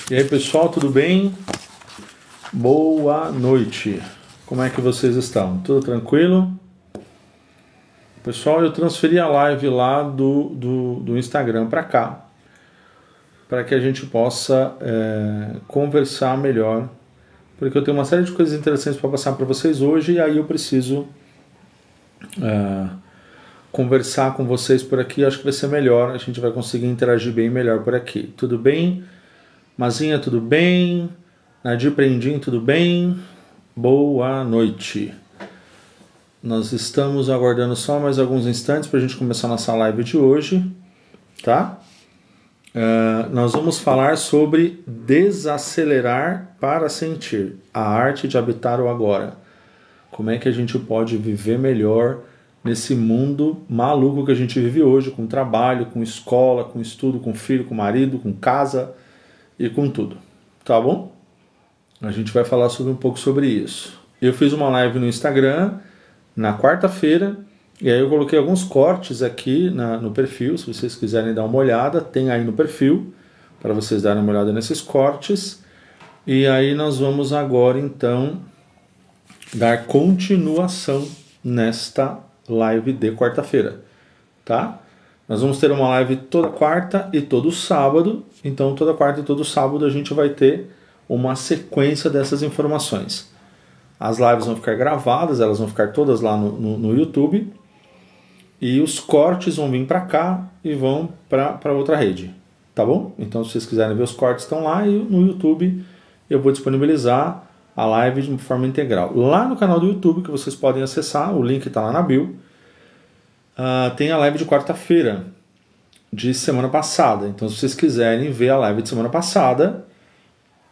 E aí pessoal, tudo bem? Boa noite. Como é que vocês estão? Tudo tranquilo? Pessoal, eu transferi a live lá do Instagram para cá, para que a gente possa conversar melhor, porque eu tenho uma série de coisas interessantes para passar para vocês hoje e aí eu preciso conversar com vocês por aqui. Acho que vai ser melhor, a gente vai conseguir interagir bem melhor por aqui. Tudo bem? Mazinha, tudo bem? Nadir Prendim, tudo bem? Boa noite. Nós estamos aguardando só mais alguns instantes para a gente começar nossa live de hoje, tá? Nós vamos falar sobre desacelerar para sentir, a arte de habitar o agora. Como é que a gente pode viver melhor nesse mundo maluco que a gente vive hoje, com trabalho, com escola, com estudo, com filho, com marido, com casa e com tudo, tá bom? A gente vai falar um pouco sobre isso. Eu fiz uma live no Instagram na quarta-feira e aí eu coloquei alguns cortes aqui no perfil, se vocês quiserem dar uma olhada, tem aí no perfil para vocês darem uma olhada nesses cortes. E aí nós vamos agora então dar continuação nesta live de quarta-feira, tá? Nós vamos ter uma live toda quarta e todo sábado, então toda quarta e todo sábado a gente vai ter uma sequência dessas informações. As lives vão ficar gravadas, elas vão ficar todas lá no YouTube, e os cortes vão vir para cá e vão para outra rede, tá bom? Então se vocês quiserem ver os cortes estão lá, e no YouTube eu vou disponibilizar a live de forma integral. Lá no canal do YouTube, que vocês podem acessar, o link está lá na bio, tem a live de quarta-feira, de semana passada. Então se vocês quiserem ver a live de semana passada,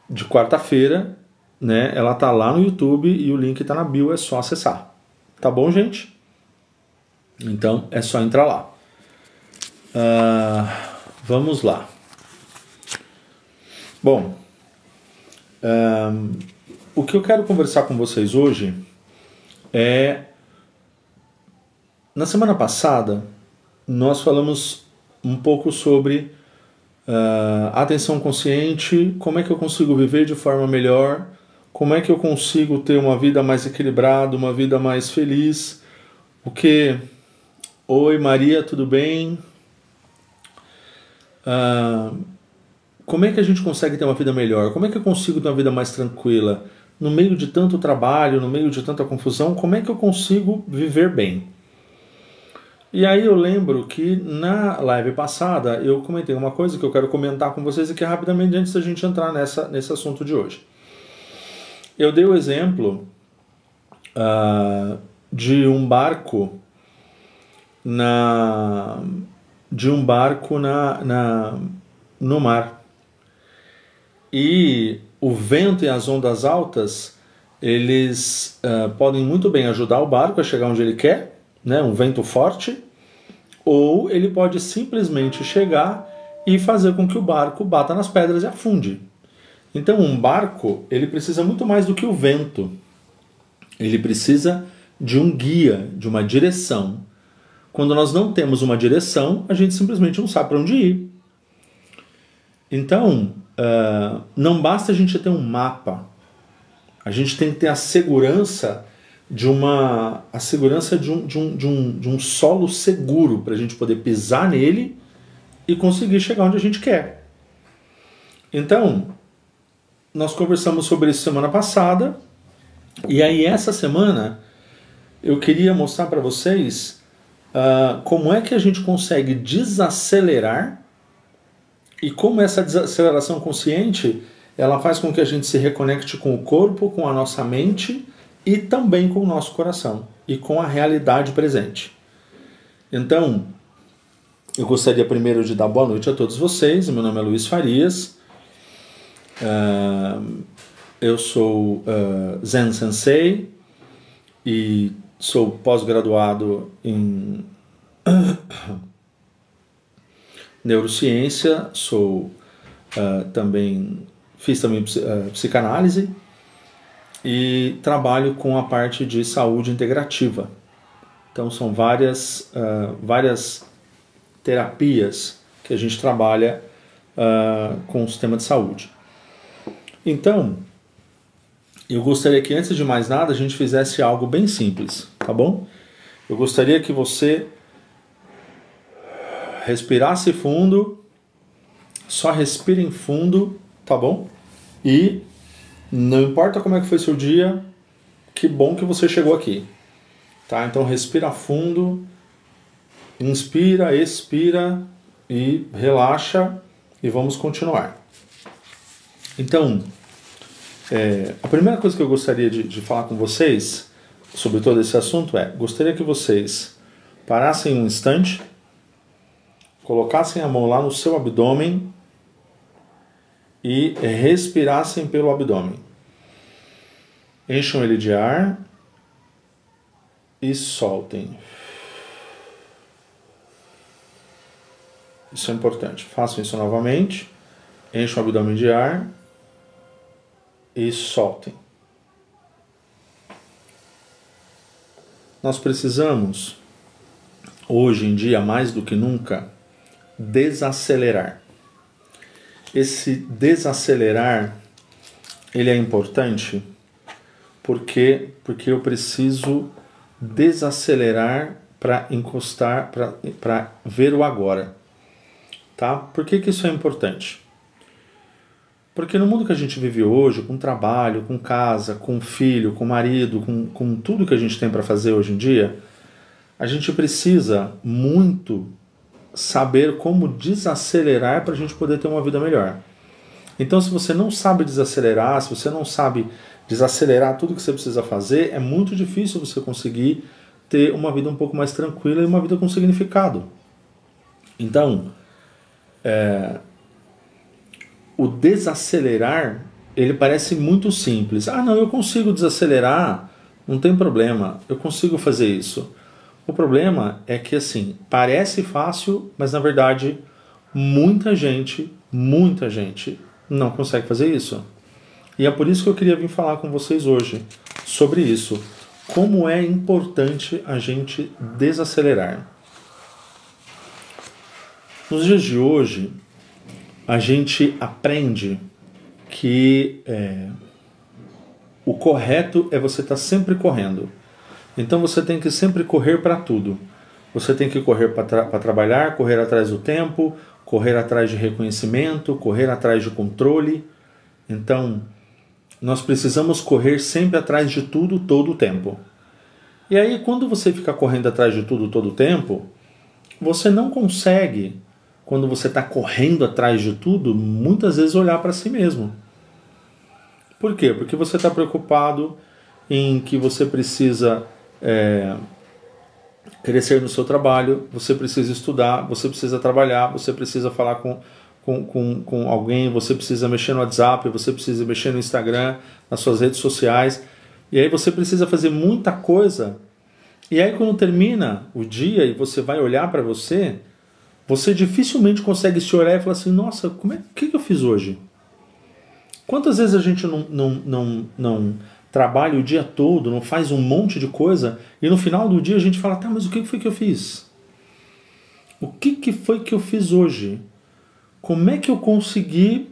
de quarta-feira, né, ela tá lá no YouTube e o link tá na bio, é só acessar. Tá bom, gente? Então é só entrar lá. Vamos lá. Bom, o que eu quero conversar com vocês hoje é... Na semana passada, nós falamos um pouco sobre atenção consciente, como é que eu consigo viver de forma melhor, como é que eu consigo ter uma vida mais equilibrada, uma vida mais feliz. Oi Maria, tudo bem? Como é que a gente consegue ter uma vida melhor? Como é que eu consigo ter uma vida mais tranquila? No meio de tanto trabalho, no meio de tanta confusão, como é que eu consigo viver bem? E aí eu lembro que na live passada eu comentei uma coisa que eu quero comentar com vocês aqui rapidamente antes da gente entrar nesse assunto de hoje. Eu dei o exemplo de um barco no mar. E o vento e as ondas altas, eles podem muito bem ajudar o barco a chegar onde ele quer, né, um vento forte, ou ele pode simplesmente chegar e fazer com que o barco bata nas pedras e afunde. Então um barco, ele precisa muito mais do que o vento. Ele precisa de um guia, de uma direção. Quando nós não temos uma direção, a gente simplesmente não sabe para onde ir. Então, não basta a gente ter um mapa. A gente tem que ter a segurança de um solo seguro para a gente poder pisar nele e conseguir chegar onde a gente quer. Então, nós conversamos sobre isso semana passada, e aí essa semana eu queria mostrar para vocês como é que a gente consegue desacelerar e como essa desaceleração consciente ela faz com que a gente se reconecte com o corpo, com a nossa mente e também com o nosso coração e com a realidade presente. Então, eu gostaria primeiro de dar boa noite a todos vocês. Meu nome é Luiz Farias. Eu sou Zen Sensei e sou pós-graduado em neurociência, fiz também psicanálise e trabalho com a parte de saúde integrativa. Então são várias terapias que a gente trabalha com o sistema de saúde. Então, eu gostaria que antes de mais nada a gente fizesse algo bem simples, tá bom? Eu gostaria que você respirasse fundo, só respire em fundo, tá bom? E não importa como é que foi seu dia, que bom que você chegou aqui, tá? Então respira fundo, inspira, expira e relaxa e vamos continuar. Então, a primeira coisa que eu gostaria de falar com vocês sobre todo esse assunto gostaria que vocês parassem um instante, colocassem a mão lá no seu abdômen e respirassem pelo abdômen. Encham ele de ar e soltem. Isso é importante. Façam isso novamente. Encham o abdômen de ar e soltem. Nós precisamos, hoje em dia, mais do que nunca, desacelerar. Esse desacelerar, ele é importante porque eu preciso desacelerar para encostar, para ver o agora. Tá? Por que isso é importante? Porque no mundo que a gente vive hoje, com trabalho, com casa, com filho, com marido, com tudo que a gente tem para fazer hoje em dia, a gente precisa muito saber como desacelerar para a gente poder ter uma vida melhor. Então, se você não sabe desacelerar, se você não sabe desacelerar tudo que você precisa fazer, é muito difícil você conseguir ter uma vida um pouco mais tranquila e uma vida com significado. Então, o desacelerar, ele parece muito simples. Ah, não, eu consigo desacelerar, não tem problema, eu consigo fazer isso. O problema é que, assim, parece fácil, mas na verdade, muita gente não consegue fazer isso. E é por isso que eu queria vir falar com vocês hoje sobre isso. Como é importante a gente desacelerar. Nos dias de hoje, a gente aprende que o correto é você estar sempre correndo. Então você tem que sempre correr para tudo. Você tem que correr para trabalhar, correr atrás do tempo, correr atrás de reconhecimento, correr atrás de controle. Então, nós precisamos correr sempre atrás de tudo, todo o tempo. E aí, quando você fica correndo atrás de tudo, todo o tempo, você não consegue, quando você está correndo atrás de tudo, muitas vezes olhar para si mesmo. Por quê? Porque você está preocupado em que você precisa crescer no seu trabalho, você precisa estudar, você precisa trabalhar, você precisa falar com alguém, você precisa mexer no WhatsApp, você precisa mexer no Instagram, nas suas redes sociais, e aí você precisa fazer muita coisa, e aí quando termina o dia e você vai olhar para você, você dificilmente consegue se olhar e falar assim, nossa, o que eu fiz hoje? Quantas vezes a gente não trabalha o dia todo, não faz um monte de coisa, e no final do dia a gente fala, tá, mas o que foi que eu fiz? O que foi que eu fiz hoje? Como é que eu consegui,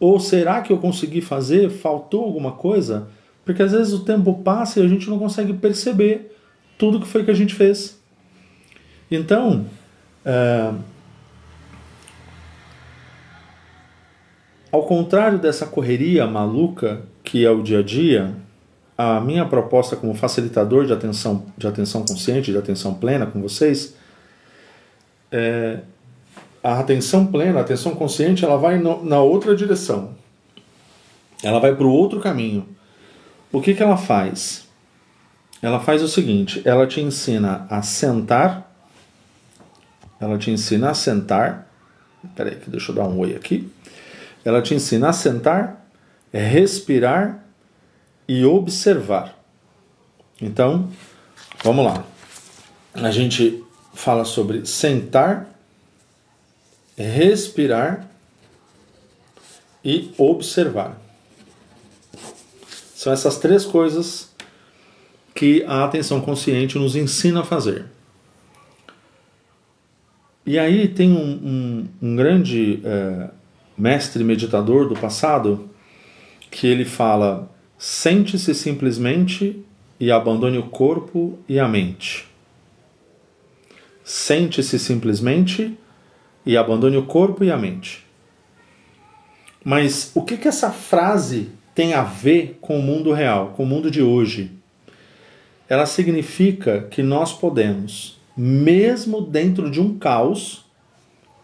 ou será que eu consegui fazer? Faltou alguma coisa? Porque às vezes o tempo passa e a gente não consegue perceber tudo que foi que a gente fez. Então, ao contrário dessa correria maluca que é o dia a dia, a minha proposta como facilitador de atenção consciente, de atenção plena com vocês, a atenção plena, a atenção consciente, ela vai na outra direção. Ela vai para o outro caminho. O que ela faz? Ela faz o seguinte, ela te ensina a sentar, peraí, deixa eu dar um oi aqui. Ela te ensina a sentar, respirar e observar. Então, vamos lá. A gente fala sobre sentar, respirar e observar. São essas três coisas que a atenção consciente nos ensina a fazer. E aí tem um grande mestre meditador do passado que ele fala: sente-se simplesmente e abandone o corpo e a mente. Sente-se simplesmente e abandone o corpo e a mente. Mas o que essa frase tem a ver com o mundo real, com o mundo de hoje? Ela significa que nós podemos, mesmo dentro de um caos,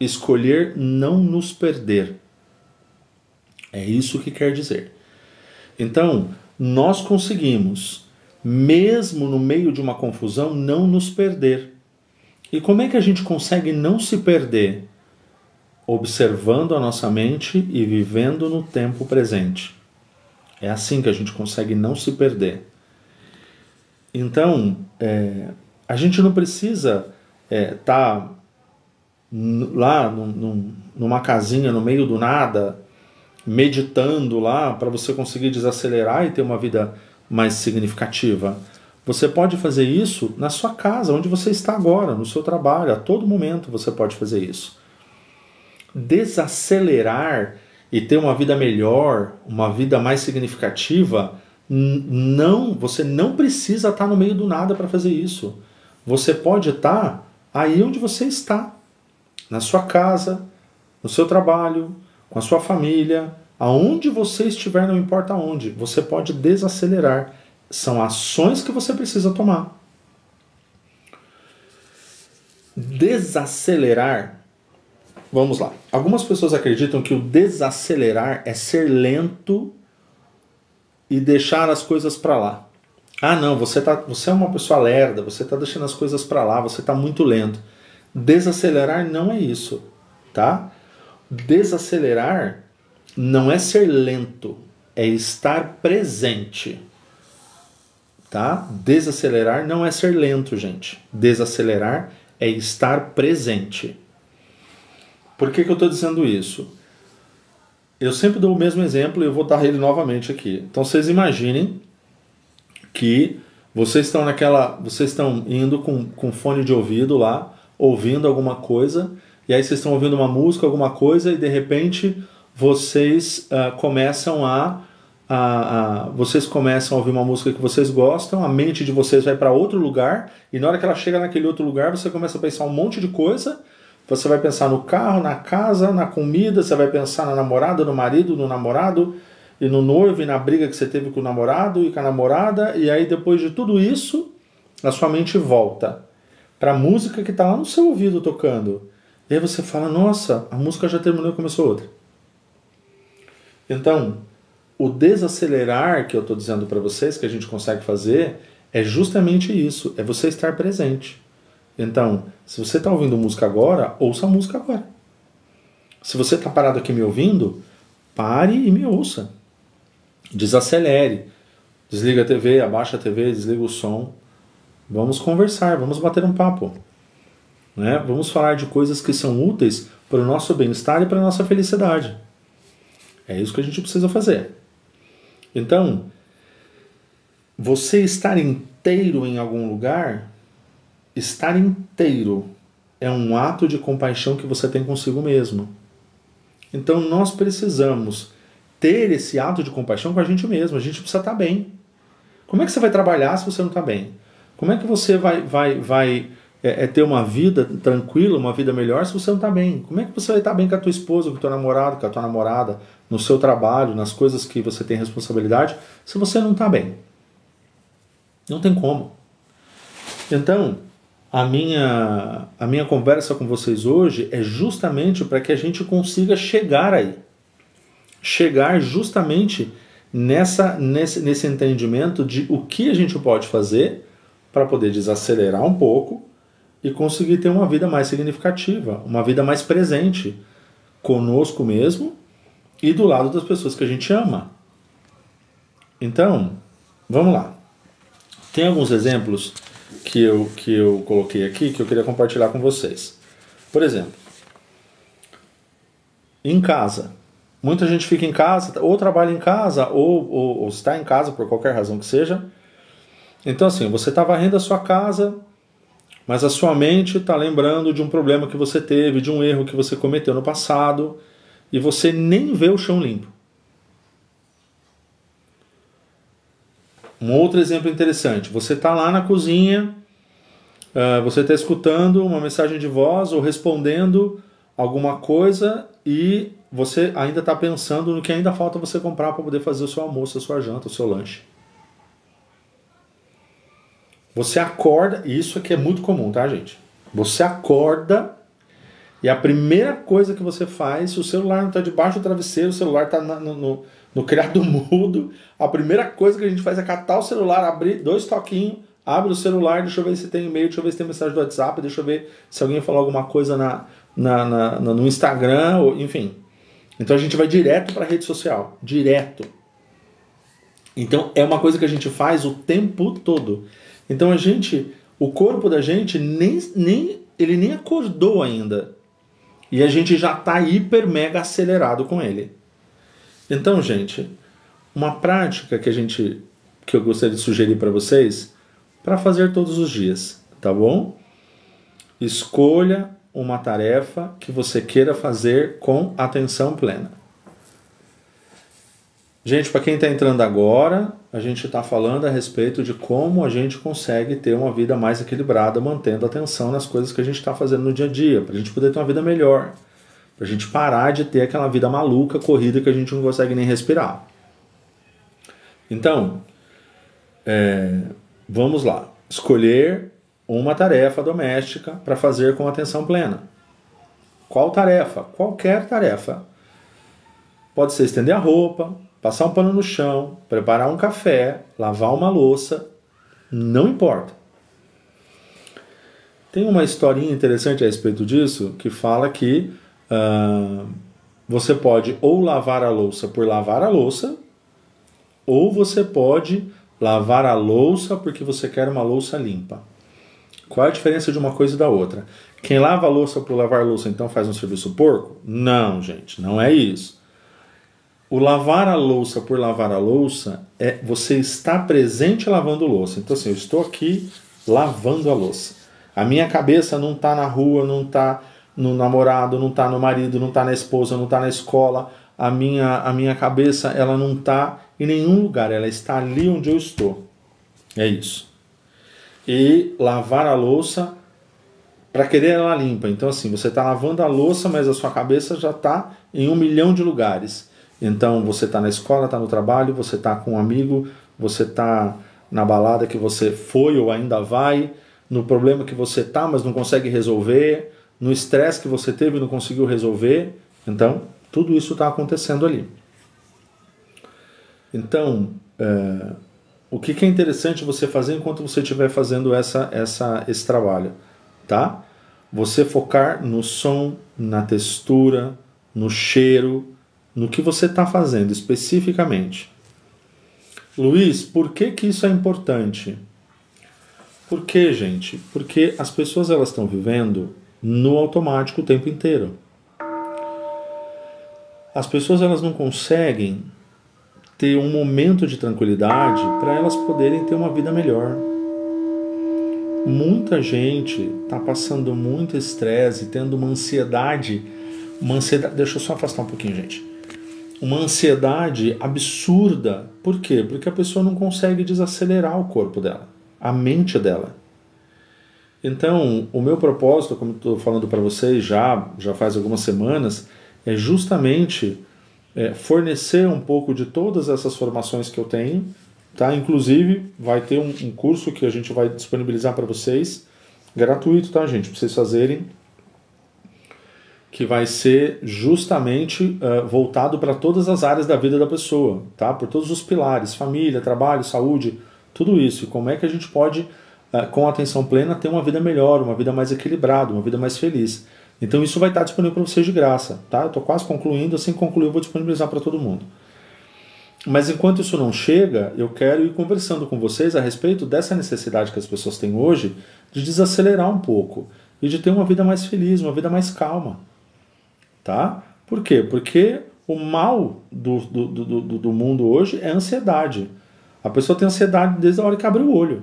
escolher não nos perder. É isso que quer dizer. Então, nós conseguimos, mesmo no meio de uma confusão, não nos perder. E como é que a gente consegue não se perder? Observando a nossa mente e vivendo no tempo presente. É assim que a gente consegue não se perder. Então, a gente não precisa estar lá numa casinha no meio do nada, meditando lá para você conseguir desacelerar e ter uma vida mais significativa. Você pode fazer isso na sua casa, onde você está agora, no seu trabalho, a todo momento você pode fazer isso. Desacelerar e ter uma vida melhor, uma vida mais significativa, você não precisa estar no meio do nada para fazer isso. Você pode estar aí onde você está, na sua casa, no seu trabalho, com a sua família, aonde você estiver, não importa onde, você pode desacelerar. São ações que você precisa tomar. Desacelerar. Vamos lá. Algumas pessoas acreditam que o desacelerar é ser lento e deixar as coisas para lá. Ah, não, você é uma pessoa lerda, você está deixando as coisas para lá, você está muito lento. Desacelerar não é isso, tá? Desacelerar não é ser lento, é estar presente. Tá? Desacelerar não é ser lento, gente. Desacelerar é estar presente. Por que eu estou dizendo isso? Eu sempre dou o mesmo exemplo e eu vou dar ele novamente aqui. Então vocês imaginem que vocês estão indo com fone de ouvido lá, ouvindo alguma coisa, e aí vocês estão ouvindo uma música, alguma coisa, e de repente vocês começam vocês começam a ouvir uma música que vocês gostam, a mente de vocês vai para outro lugar, e na hora que ela chega naquele outro lugar, você começa a pensar um monte de coisa. Você vai pensar no carro, na casa, na comida, você vai pensar na namorada, no marido, no namorado, e no noivo, e na briga que você teve com o namorado e com a namorada, e aí depois de tudo isso, a sua mente volta para a música que está lá no seu ouvido tocando. E aí você fala: nossa, a música já terminou e começou outra. Então, o desacelerar que eu estou dizendo para vocês, que a gente consegue fazer, é justamente isso, é você estar presente. Então, se você está ouvindo música agora, ouça a música agora. Se você está parado aqui me ouvindo, pare e me ouça. Desacelere. Desliga a TV, abaixa a TV, desliga o som. Vamos conversar, vamos bater um papo. Né? Vamos falar de coisas que são úteis para o nosso bem-estar e para a nossa felicidade. É isso que a gente precisa fazer. Então, você estar inteiro em algum lugar, estar inteiro é um ato de compaixão que você tem consigo mesmo. Então nós precisamos ter esse ato de compaixão com a gente mesmo. A gente precisa estar bem. Como é que você vai trabalhar se você não está bem? Como é que você vai ter uma vida tranquila, uma vida melhor se você não está bem? Como é que você vai estar bem com a tua esposa, com o teu namorado, com a tua namorada, no seu trabalho, nas coisas que você tem responsabilidade, se você não está bem? Não tem como. Então, a minha conversa com vocês hoje é justamente para que a gente consiga chegar aí. Chegar justamente nesse entendimento de o que a gente pode fazer para poder desacelerar um pouco e conseguir ter uma vida mais significativa, uma vida mais presente conosco mesmo e do lado das pessoas que a gente ama. Então, vamos lá. Tem alguns exemplos que eu coloquei aqui que eu queria compartilhar com vocês. Por exemplo, em casa. Muita gente fica em casa, ou trabalha em casa, ou está em casa por qualquer razão que seja. Então assim, você está varrendo a sua casa, mas a sua mente está lembrando de um problema que você teve, de um erro que você cometeu no passado, e você nem vê o chão limpo. Um outro exemplo interessante. Você está lá na cozinha, você está escutando uma mensagem de voz ou respondendo alguma coisa e você ainda está pensando no que ainda falta você comprar para poder fazer o seu almoço, a sua janta, o seu lanche. Você acorda, e isso aqui é muito comum, tá, gente? Você acorda e a primeira coisa que você faz, se o celular não está debaixo do travesseiro, o celular está no criado mudo, a primeira coisa que a gente faz é catar o celular, abrir 2 toquinhos, abre o celular, deixa eu ver se tem e-mail, deixa eu ver se tem mensagem do WhatsApp, deixa eu ver se alguém falou alguma coisa no Instagram, ou, enfim. Então a gente vai direto para a rede social, direto. Então é uma coisa que a gente faz o tempo todo. Então o corpo da gente ele nem acordou ainda. E a gente já está hiper mega acelerado com ele. Então, gente, uma prática que eu gostaria de sugerir para vocês, para fazer todos os dias, tá bom? Escolha uma tarefa que você queira fazer com atenção plena. Gente, para quem está entrando agora, a gente está falando a respeito de como a gente consegue ter uma vida mais equilibrada, mantendo atenção nas coisas que a gente está fazendo no dia a dia, para a gente poder ter uma vida melhor, para a gente parar de ter aquela vida maluca, corrida, que a gente não consegue nem respirar. Então, vamos lá. Escolher uma tarefa doméstica para fazer com atenção plena. Qual tarefa? Qualquer tarefa. Pode ser estender a roupa, passar um pano no chão, preparar um café, lavar uma louça, não importa. Tem uma historinha interessante a respeito disso, que fala que você pode ou lavar a louça por lavar a louça, ou você pode lavar a louça porque você quer uma louça limpa. Qual é a diferença de uma coisa e da outra? Quem lava a louça por lavar a louça então faz um serviço porco? Não, gente, não é isso. O lavar a louça por lavar a louça é você estar presente lavando louça. Então assim, eu estou aqui lavando a louça. A minha cabeça não está na rua, não está no namorado, não está no marido, não está na esposa, não está na escola. A minha cabeça ela não está em nenhum lugar, ela está ali onde eu estou. É isso. E lavar a louça para querer ela limpa. Então assim, você está lavando a louça, mas a sua cabeça já está em 1 milhão de lugares. Então você está na escola, está no trabalho, você está com um amigo, você está na balada que você foi ou ainda vai, no problema que você está, mas não consegue resolver, no estresse que você teve e não conseguiu resolver. Então, tudo isso está acontecendo ali. Então, o que é interessante você fazer enquanto você estiver fazendo esse trabalho? Tá? Você focar no som, na textura, no cheiro, no que você está fazendo especificamente. Luiz, por que isso é importante? Por quê, gente? Porque as pessoas elas estão vivendo no automático o tempo inteiro. As pessoas elas não conseguem ter um momento de tranquilidade para elas poderem ter uma vida melhor. Muita gente está passando muito estresse, tendo uma ansiedade. Deixa eu só afastar um pouquinho, gente. Uma ansiedade absurda. Por quê? Porque a pessoa não consegue desacelerar o corpo dela, a mente dela. Então, o meu propósito, como estou falando para vocês já faz algumas semanas, é justamente fornecer um pouco de todas essas formações que eu tenho, tá? Inclusive, vai ter um curso que a gente vai disponibilizar para vocês, gratuito, tá, gente? Para vocês fazerem, que vai ser justamente voltado para todas as áreas da vida da pessoa, tá? Por todos os pilares, família, trabalho, saúde, tudo isso. E como é que a gente pode, com atenção plena, ter uma vida melhor, uma vida mais equilibrada, uma vida mais feliz. Então isso vai estar disponível para vocês de graça, tá? Eu estou quase concluindo, assim que concluir eu vou disponibilizar para todo mundo. Mas enquanto isso não chega, eu quero ir conversando com vocês a respeito dessa necessidade que as pessoas têm hoje de desacelerar um pouco e de ter uma vida mais feliz, uma vida mais calma. Tá? Por quê? Porque o mal do mundo hoje é a ansiedade. A pessoa tem ansiedade desde a hora que abre o olho.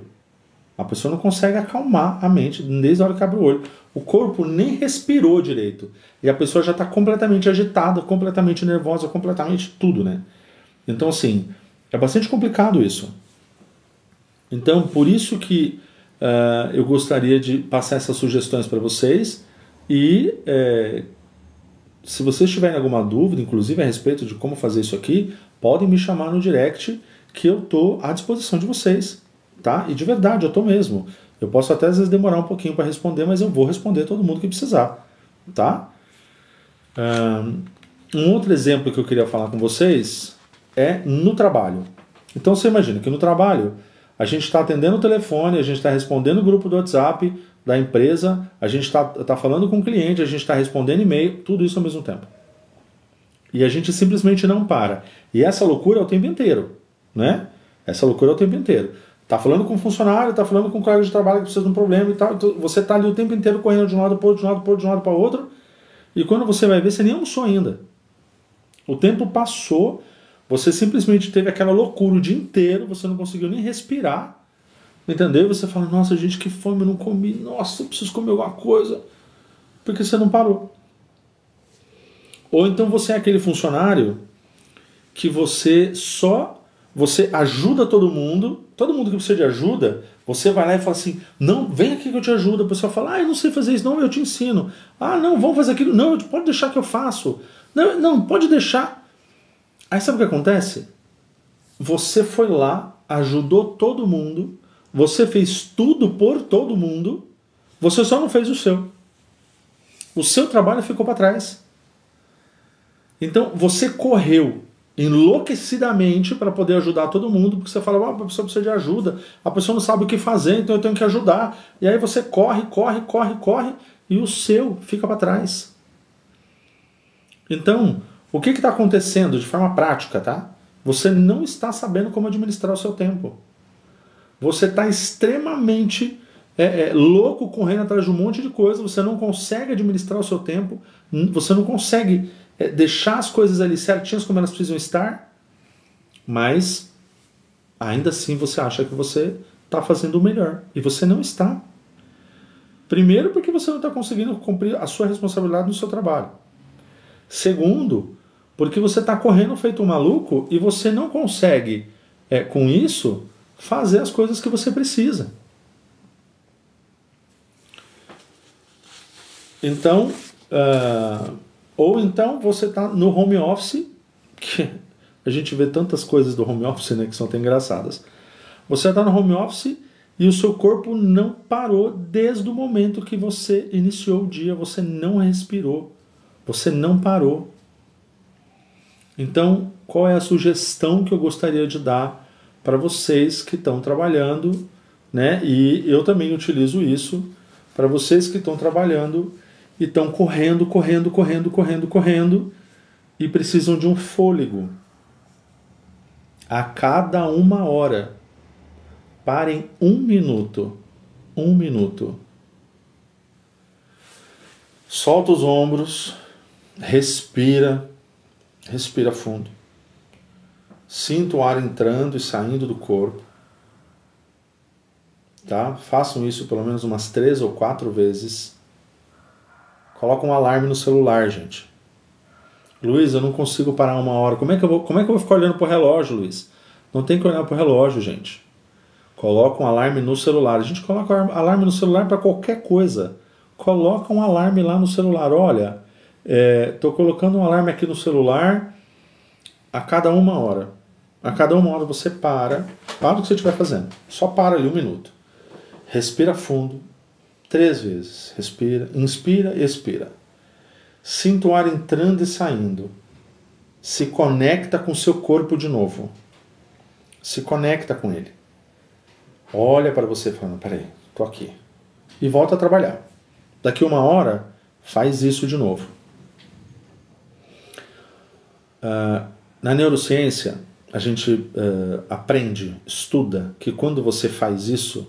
A pessoa não consegue acalmar a mente desde a hora que abre o olho. O corpo nem respirou direito. E a pessoa já está completamente agitada, completamente nervosa, completamente tudo, né? Então, assim, é bastante complicado isso. Então, por isso que eu gostaria de passar essas sugestões para vocês e se vocês tiverem alguma dúvida, inclusive a respeito de como fazer isso aqui, podem me chamar no direct que eu estou à disposição de vocês, tá? E de verdade, eu estou mesmo. Eu posso até às vezes demorar um pouquinho para responder, mas eu vou responder todo mundo que precisar, tá? Um outro exemplo que eu queria falar com vocês é no trabalho. Então você imagina que no trabalho a gente está atendendo o telefone, a gente está respondendo o grupo do WhatsApp da empresa, a gente está falando com o cliente, a gente está respondendo e-mail, tudo isso ao mesmo tempo. E a gente simplesmente não para. E essa loucura é o tempo inteiro, né? Essa loucura é o tempo inteiro. Tá falando com um funcionário, tá falando com um colega de trabalho que precisa de um problema e tal, então você tá ali o tempo inteiro correndo de um lado para outro, de um lado para outro, e quando você vai ver, você nem almoçou ainda. O tempo passou, você simplesmente teve aquela loucura o dia inteiro, você não conseguiu nem respirar, entendeu? E você fala, nossa, gente, que fome, eu não comi, nossa, eu preciso comer alguma coisa, porque você não parou. Ou então você é aquele funcionário que você ajuda todo mundo que precisa de ajuda, você vai lá e fala assim, não, vem aqui que eu te ajudo. A pessoa fala, eu não sei fazer isso, não, eu te ensino. Não, vamos fazer aquilo, não, pode deixar que eu faço. Não, pode deixar. Aí sabe o que acontece? Você foi lá, ajudou todo mundo, você fez tudo por todo mundo, você só não fez o seu. O seu trabalho ficou para trás. Então você correu enlouquecidamente para poder ajudar todo mundo, porque você fala, a pessoa precisa de ajuda, a pessoa não sabe o que fazer, então eu tenho que ajudar. E aí você corre, e o seu fica para trás. Então, o que está acontecendo de forma prática, tá? Você não está sabendo como administrar o seu tempo. Você está extremamente louco correndo atrás de um monte de coisa, você não consegue administrar o seu tempo, você não consegue deixar as coisas ali certinhas como elas precisam estar, mas ainda assim você acha que você está fazendo o melhor, e você não está. Primeiro, porque você não está conseguindo cumprir a sua responsabilidade no seu trabalho. Segundo, porque você está correndo feito um maluco e você não consegue, com isso, fazer as coisas que você precisa. Então, ou então você está no home office, que a gente vê tantas coisas do home office, né, que são até engraçadas. Você está no home office e o seu corpo não parou desde o momento que você iniciou o dia, você não respirou, você não parou. Então, qual é a sugestão que eu gostaria de dar para vocês que estão trabalhando, né? E eu também utilizo isso para vocês que estão trabalhando e estão correndo e precisam de um fôlego. A cada 1 hora, parem 1 minuto. 1 minuto. Solta os ombros, respira fundo. Sinta o ar entrando e saindo do corpo. Tá? Façam isso pelo menos umas 3 ou 4 vezes. Coloca um alarme no celular, gente. Luiz, eu não consigo parar 1 hora. Como é que eu vou ficar olhando pro relógio, Luiz? Não tem que olhar pro relógio, gente. Coloca um alarme no celular. A gente coloca alarme no celular para qualquer coisa. Coloca um alarme lá no celular. Olha, estou colocando um alarme aqui no celular a cada 1 hora. A cada 1 hora você para o que você estiver fazendo. Só para ali 1 minuto. Respira fundo 3 vezes. Respira, inspira, expira. Sinta o ar entrando e saindo. Se conecta com o seu corpo de novo. Se conecta com ele. Olha para você falando, peraí, tô aqui. E volta a trabalhar. Daqui 1 hora, faz isso de novo. Na neurociência, a gente aprende, estuda, que quando você faz isso,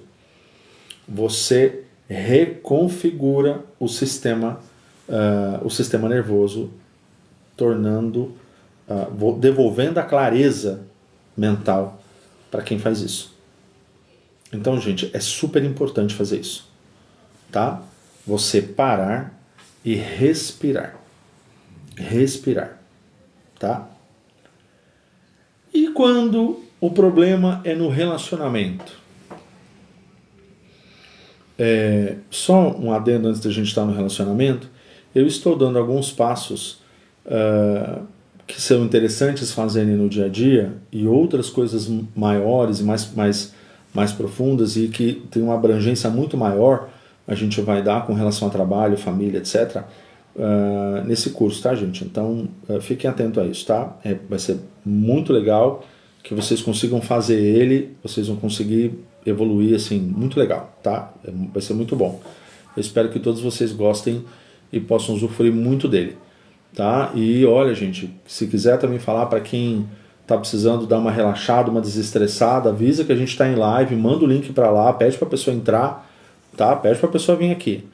você reconfigura o sistema nervoso, devolvendo a clareza mental para quem faz isso. Então, gente, é super importante fazer isso, tá? Você parar e respirar. Respirar, tá? E quando o problema é no relacionamento? Só um adendo antes da gente estar no relacionamento, eu estou dando alguns passos que são interessantes fazerem no dia a dia e outras coisas maiores e mais profundas e que tem uma abrangência muito maior a gente vai dar com relação a trabalho, família, etc. Nesse curso, tá, gente? Então, fiquem atentos a isso, tá? Vai ser muito legal que vocês consigam fazer ele, vocês vão conseguir evoluir, assim, muito legal, tá? Vai ser muito bom. Eu espero que todos vocês gostem e possam usufruir muito dele, tá? E olha, gente, se quiser também falar para quem tá precisando dar uma relaxada, uma desestressada, avisa que a gente tá em live, manda o link para lá, pede pra pessoa entrar, tá? Pede pra pessoa vir aqui,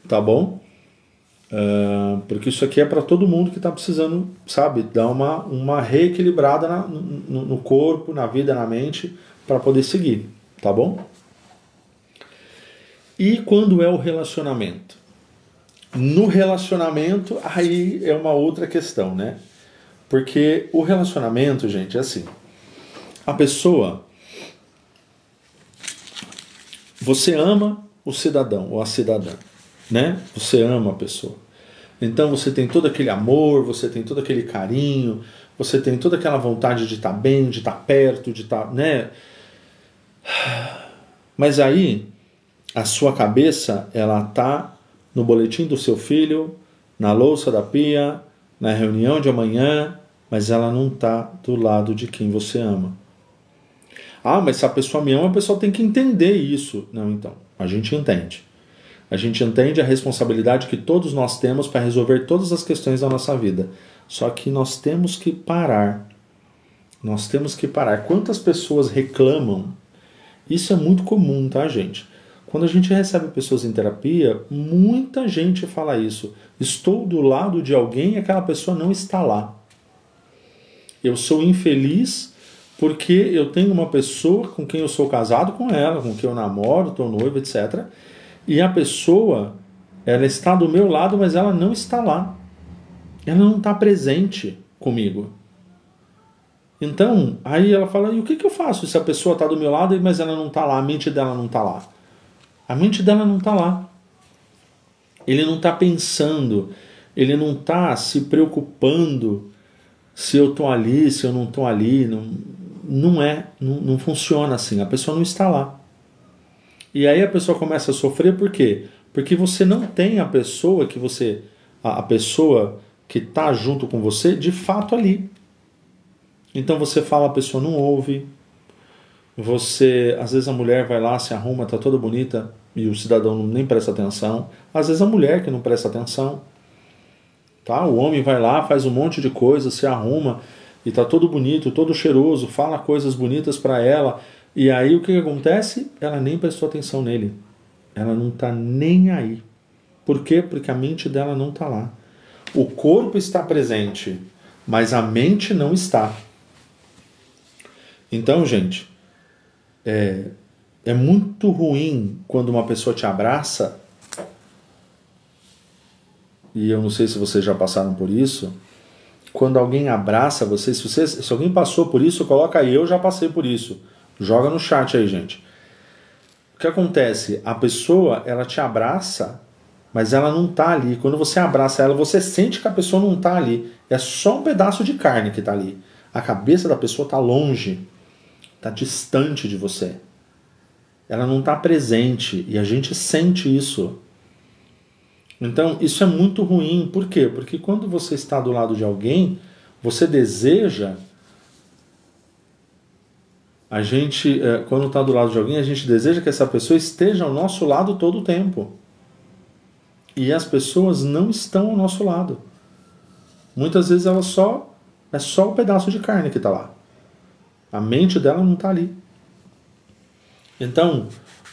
tá bom? Porque isso aqui é para todo mundo que está precisando, sabe, dar uma reequilibrada no corpo, na vida, na mente, para poder seguir, tá bom? E quando é o relacionamento? No relacionamento, aí é uma outra questão, né? Porque o relacionamento, gente, é assim, a pessoa, você ama o cidadão ou a cidadã, né? Você ama a pessoa. Então você tem todo aquele amor, você tem todo aquele carinho, você tem toda aquela vontade de estar bem, de estar perto, de estar, né? Mas aí a sua cabeça, ela tá no boletim do seu filho, na louça da pia, na reunião de amanhã, mas ela não tá do lado de quem você ama. Ah, mas se a pessoa me ama, a pessoa tem que entender isso. Não, então, a gente entende. A gente entende a responsabilidade que todos nós temos para resolver todas as questões da nossa vida. Só que nós temos que parar. Nós temos que parar. Quantas pessoas reclamam? Isso é muito comum, tá, gente? Quando a gente recebe pessoas em terapia, muita gente fala isso. Estou do lado de alguém e aquela pessoa não está lá. Eu sou infeliz porque eu tenho uma pessoa com quem eu sou casado com ela, com quem eu namoro, estou noivo, etc., e a pessoa, ela está do meu lado, mas ela não está lá. Ela não está presente comigo. Então, aí ela fala, e o que eu faço se a pessoa está do meu lado, mas ela não está lá, a mente dela não está lá? A mente dela não está lá. Ele não está pensando, ele não está se preocupando se eu estou ali, se eu não estou ali. Não funciona assim, a pessoa não está lá. E aí a pessoa começa a sofrer por quê? Porque você não tem a pessoa que você, a pessoa que está junto com você de fato ali. Então você fala, a pessoa não ouve. Você, às vezes a mulher vai lá, se arruma, tá toda bonita e o cidadão nem presta atenção. Às vezes a mulher que não presta atenção. Tá? O homem vai lá, faz um monte de coisa, se arruma e tá todo bonito, todo cheiroso, fala coisas bonitas para ela. E aí o que acontece? Ela nem prestou atenção nele. Ela não está nem aí. Por quê? Porque a mente dela não está lá. O corpo está presente, mas a mente não está. Então, gente, é muito ruim quando uma pessoa te abraça, e eu não sei se vocês já passaram por isso, quando alguém abraça você, se alguém passou por isso, coloca aí, eu já passei por isso. Joga no chat aí, gente. O que acontece? A pessoa, ela te abraça, mas ela não tá ali. Quando você abraça ela, você sente que a pessoa não tá ali. É só um pedaço de carne que tá ali. A cabeça da pessoa tá longe, tá distante de você. Ela não tá presente e a gente sente isso. Então, isso é muito ruim. Por quê? Porque quando você está do lado de alguém, você deseja... A gente, quando está do lado de alguém, a gente deseja que essa pessoa esteja ao nosso lado todo o tempo. E as pessoas não estão ao nosso lado. Muitas vezes ela é só o pedaço de carne que está lá. A mente dela não está ali. Então,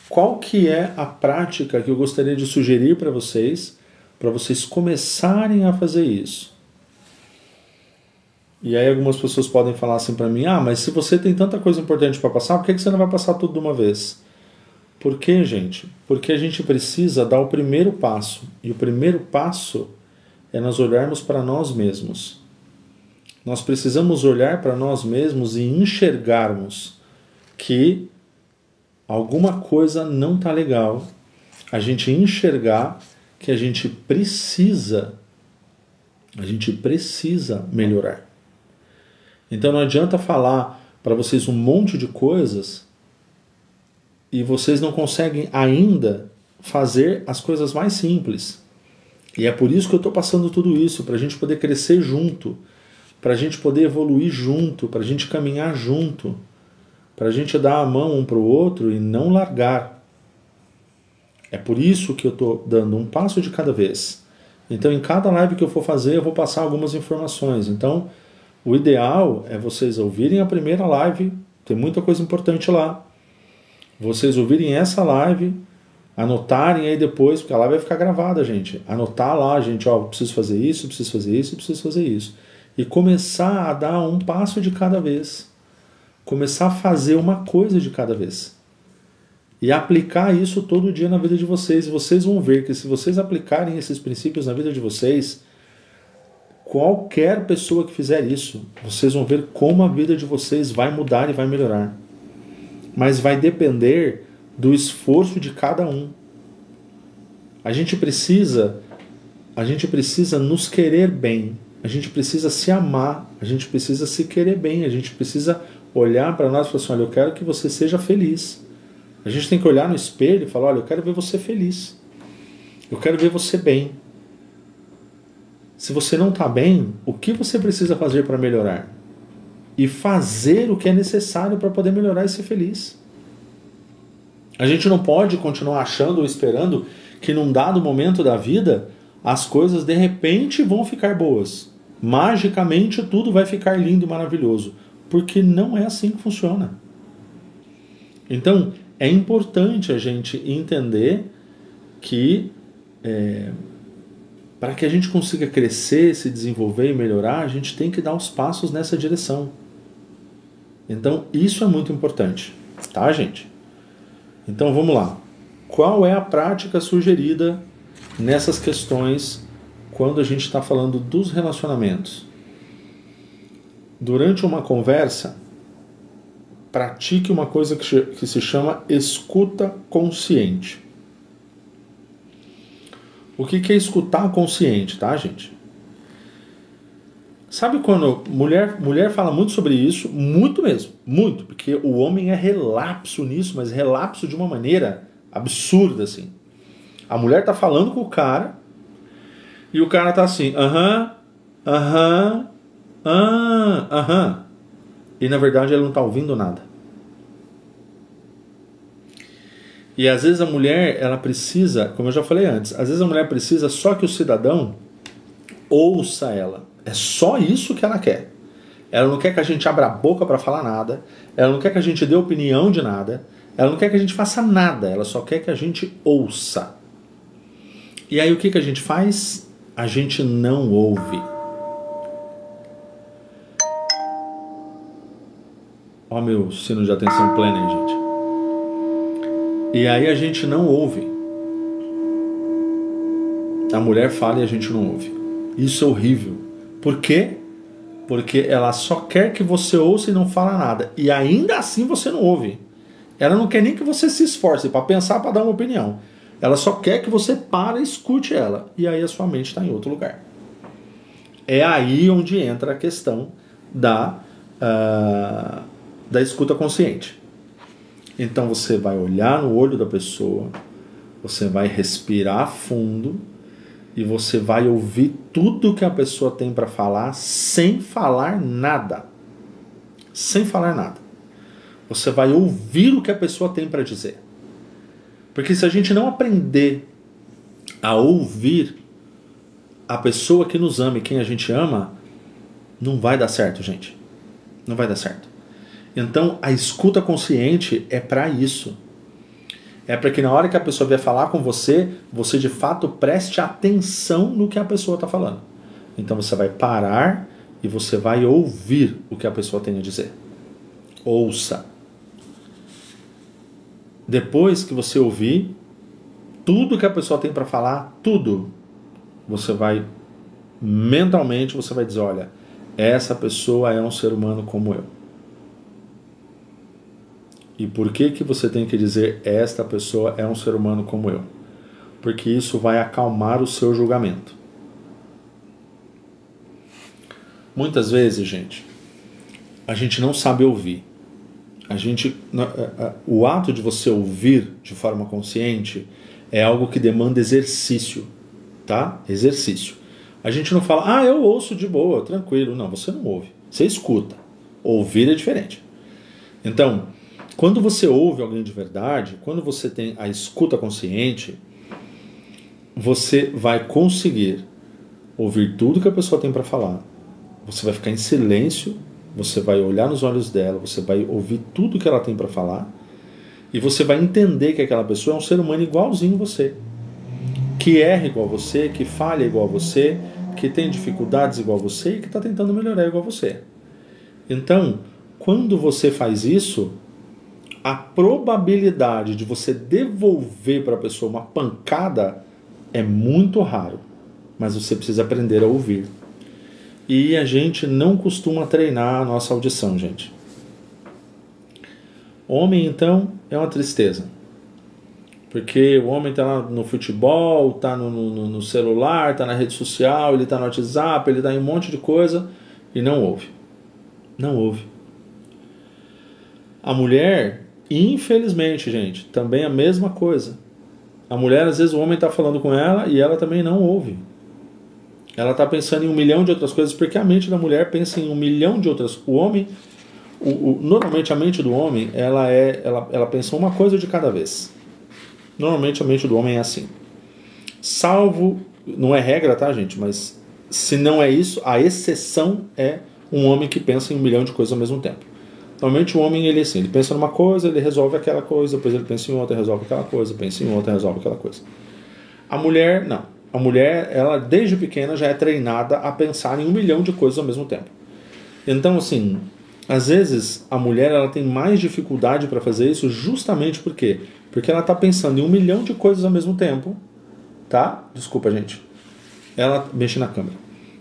qual que é a prática que eu gostaria de sugerir para vocês começarem a fazer isso? E aí algumas pessoas podem falar assim para mim, mas se você tem tanta coisa importante para passar, por que você não vai passar tudo de uma vez? Por quê, gente? Porque a gente precisa dar o primeiro passo. E o primeiro passo é nós olharmos para nós mesmos. Nós precisamos olhar para nós mesmos e enxergarmos que alguma coisa não está legal, a gente enxergar que a gente precisa melhorar. Então não adianta falar para vocês um monte de coisas e vocês não conseguem ainda fazer as coisas mais simples. E é por isso que eu estou passando tudo isso, para a gente poder crescer junto, para a gente poder evoluir junto, para a gente caminhar junto, para a gente dar a mão um para o outro e não largar. É por isso que eu estou dando um passo de cada vez. Então, em cada live que eu for fazer, eu vou passar algumas informações. Então, o ideal é vocês ouvirem a primeira live, tem muita coisa importante lá. Vocês ouvirem essa live, anotarem aí depois, porque a live vai ficar gravada, gente. Anotar lá, gente, ó, preciso fazer isso, preciso fazer isso, preciso fazer isso. E começar a dar um passo de cada vez. Começar a fazer uma coisa de cada vez. E aplicar isso todo dia na vida de vocês. E vocês vão ver que se vocês aplicarem esses princípios na vida de vocês, qualquer pessoa que fizer isso, vocês vão ver como a vida de vocês vai mudar e vai melhorar. Mas vai depender do esforço de cada um. A gente precisa nos querer bem. A gente precisa se amar. A gente precisa se querer bem. A gente precisa olhar para nós e falar assim, olha, eu quero que você seja feliz. A gente tem que olhar no espelho e falar, olha, eu quero ver você feliz. Eu quero ver você bem. Se você não está bem, o que você precisa fazer para melhorar? E fazer o que é necessário para poder melhorar e ser feliz. A gente não pode continuar achando ou esperando que num dado momento da vida as coisas de repente vão ficar boas. Magicamente tudo vai ficar lindo e maravilhoso. Porque não é assim que funciona. Então, é importante a gente entender que para que a gente consiga crescer, se desenvolver e melhorar, a gente tem que dar os passos nessa direção. Então, isso é muito importante. Tá, gente? Então, vamos lá. Qual é a prática sugerida nessas questões quando a gente está falando dos relacionamentos? Durante uma conversa, pratique uma coisa que se chama escuta consciente. O que é escutar consciente, tá, gente? Sabe quando mulher fala muito sobre isso, muito mesmo, muito, porque o homem é relapso nisso, mas relapso de uma maneira absurda, assim. A mulher tá falando com o cara e o cara tá assim, aham. E na verdade ela não tá ouvindo nada. E às vezes a mulher, ela precisa, como eu já falei antes, às vezes a mulher precisa só que o cidadão ouça ela. É só isso que ela quer. Ela não quer que a gente abra a boca para falar nada. Ela não quer que a gente dê opinião de nada. Ela não quer que a gente faça nada. Ela só quer que a gente ouça. E aí o que a gente faz? A gente não ouve. Ó meu sino de atenção plena aí, gente. E aí a gente não ouve. A mulher fala e a gente não ouve. Isso é horrível. Por quê? Porque ela só quer que você ouça e não fala nada. E ainda assim você não ouve. Ela não quer nem que você se esforce para pensar, para dar uma opinião. Ela só quer que você pare e escute ela. E aí a sua mente está em outro lugar. É aí onde entra a questão da escuta consciente. Então você vai olhar no olho da pessoa, você vai respirar fundo e você vai ouvir tudo que a pessoa tem para falar sem falar nada. Sem falar nada. Você vai ouvir o que a pessoa tem para dizer. Porque se a gente não aprender a ouvir a pessoa que nos ama e quem a gente ama, não vai dar certo, gente. Não vai dar certo. Então, a escuta consciente é para isso. É para que na hora que a pessoa vier falar com você, você de fato preste atenção no que a pessoa está falando. Então você vai parar e você vai ouvir o que a pessoa tem a dizer. Ouça. Depois que você ouvir tudo que a pessoa tem para falar, tudo, você vai mentalmente você vai dizer, olha, essa pessoa é um ser humano como eu. E por que você tem que dizer esta pessoa é um ser humano como eu? porque isso vai acalmar o seu julgamento. Muitas vezes, gente, a gente não sabe ouvir. O ato de você ouvir de forma consciente é algo que demanda exercício, tá? Exercício. A gente não fala, eu ouço de boa, tranquilo. Não, você não ouve, você escuta. Ouvir é diferente. Então, quando você ouve alguém de verdade, quando você tem a escuta consciente, você vai conseguir ouvir tudo que a pessoa tem para falar. Você vai ficar em silêncio, você vai olhar nos olhos dela, você vai ouvir tudo que ela tem para falar e você vai entender que aquela pessoa é um ser humano igualzinho a você, que erra igual a você, que falha igual a você, que tem dificuldades igual a você e que está tentando melhorar igual a você. Então, quando você faz isso, a probabilidade de você devolver para a pessoa uma pancada é muito raro, mas você precisa aprender a ouvir. E a gente não costuma treinar a nossa audição, gente. Homem, então, é uma tristeza. Porque o homem está no futebol, está no celular, está na rede social, ele está no WhatsApp, ele está em um monte de coisa e não ouve. Não ouve. A mulher, infelizmente, gente, também é a mesma coisa. A mulher, às vezes, o homem está falando com ela e ela também não ouve. Ela está pensando em 1 milhão de outras coisas, porque a mente da mulher pensa em 1 milhão de outras. O homem, normalmente a mente do homem, ela pensa uma coisa de cada vez. Normalmente a mente do homem é assim. Salvo, não é regra, tá, gente? Mas se não é isso, a exceção é um homem que pensa em 1 milhão de coisas ao mesmo tempo. Normalmente o homem, ele é assim, ele pensa numa coisa, ele resolve aquela coisa, depois ele pensa em outra, resolve aquela coisa, pensa em outra, resolve aquela coisa. A mulher, não. A mulher, ela desde pequena já é treinada a pensar em 1 milhão de coisas ao mesmo tempo. Então, assim, às vezes a mulher ela tem mais dificuldade para fazer isso justamente por quê? Porque ela está pensando em 1 milhão de coisas ao mesmo tempo, tá? Desculpa, gente. Ela mexe na câmera.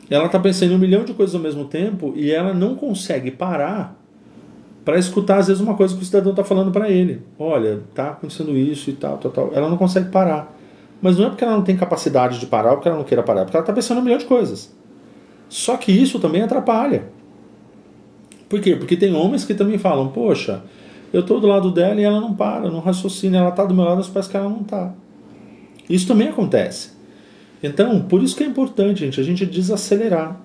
Ela está pensando em 1 milhão de coisas ao mesmo tempo e ela não consegue parar para escutar, às vezes, uma coisa que o cidadão está falando para ele. Olha, tá acontecendo isso e tal. Ela não consegue parar. Mas não é porque ela não tem capacidade de parar ou porque ela não queira parar, é porque ela está pensando em 1 milhão de coisas. Só que isso também atrapalha. Por quê? Porque tem homens que também falam, poxa, eu estou do lado dela e ela não para, não raciocina, ela está do meu lado, mas parece que ela não está. Isso também acontece. Então, por isso que é importante, gente, a gente desacelerar.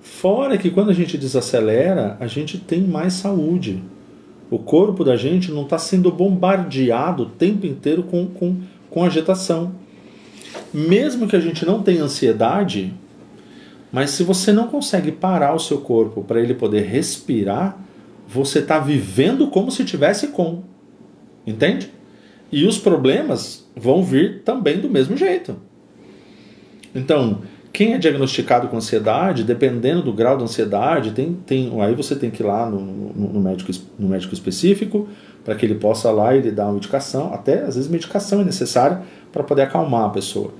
Fora que quando a gente desacelera, a gente tem mais saúde. O corpo da gente não está sendo bombardeado o tempo inteiro com agitação. Mesmo que a gente não tenha ansiedade, mas se você não consegue parar o seu corpo para ele poder respirar, você está vivendo como se tivesse com. Entende? E os problemas vão vir também do mesmo jeito. Então, quem é diagnosticado com ansiedade, dependendo do grau de ansiedade, aí você tem que ir lá no médico específico, para que ele possa lá e lhe dar uma medicação, até às vezes medicação é necessária para poder acalmar a pessoa.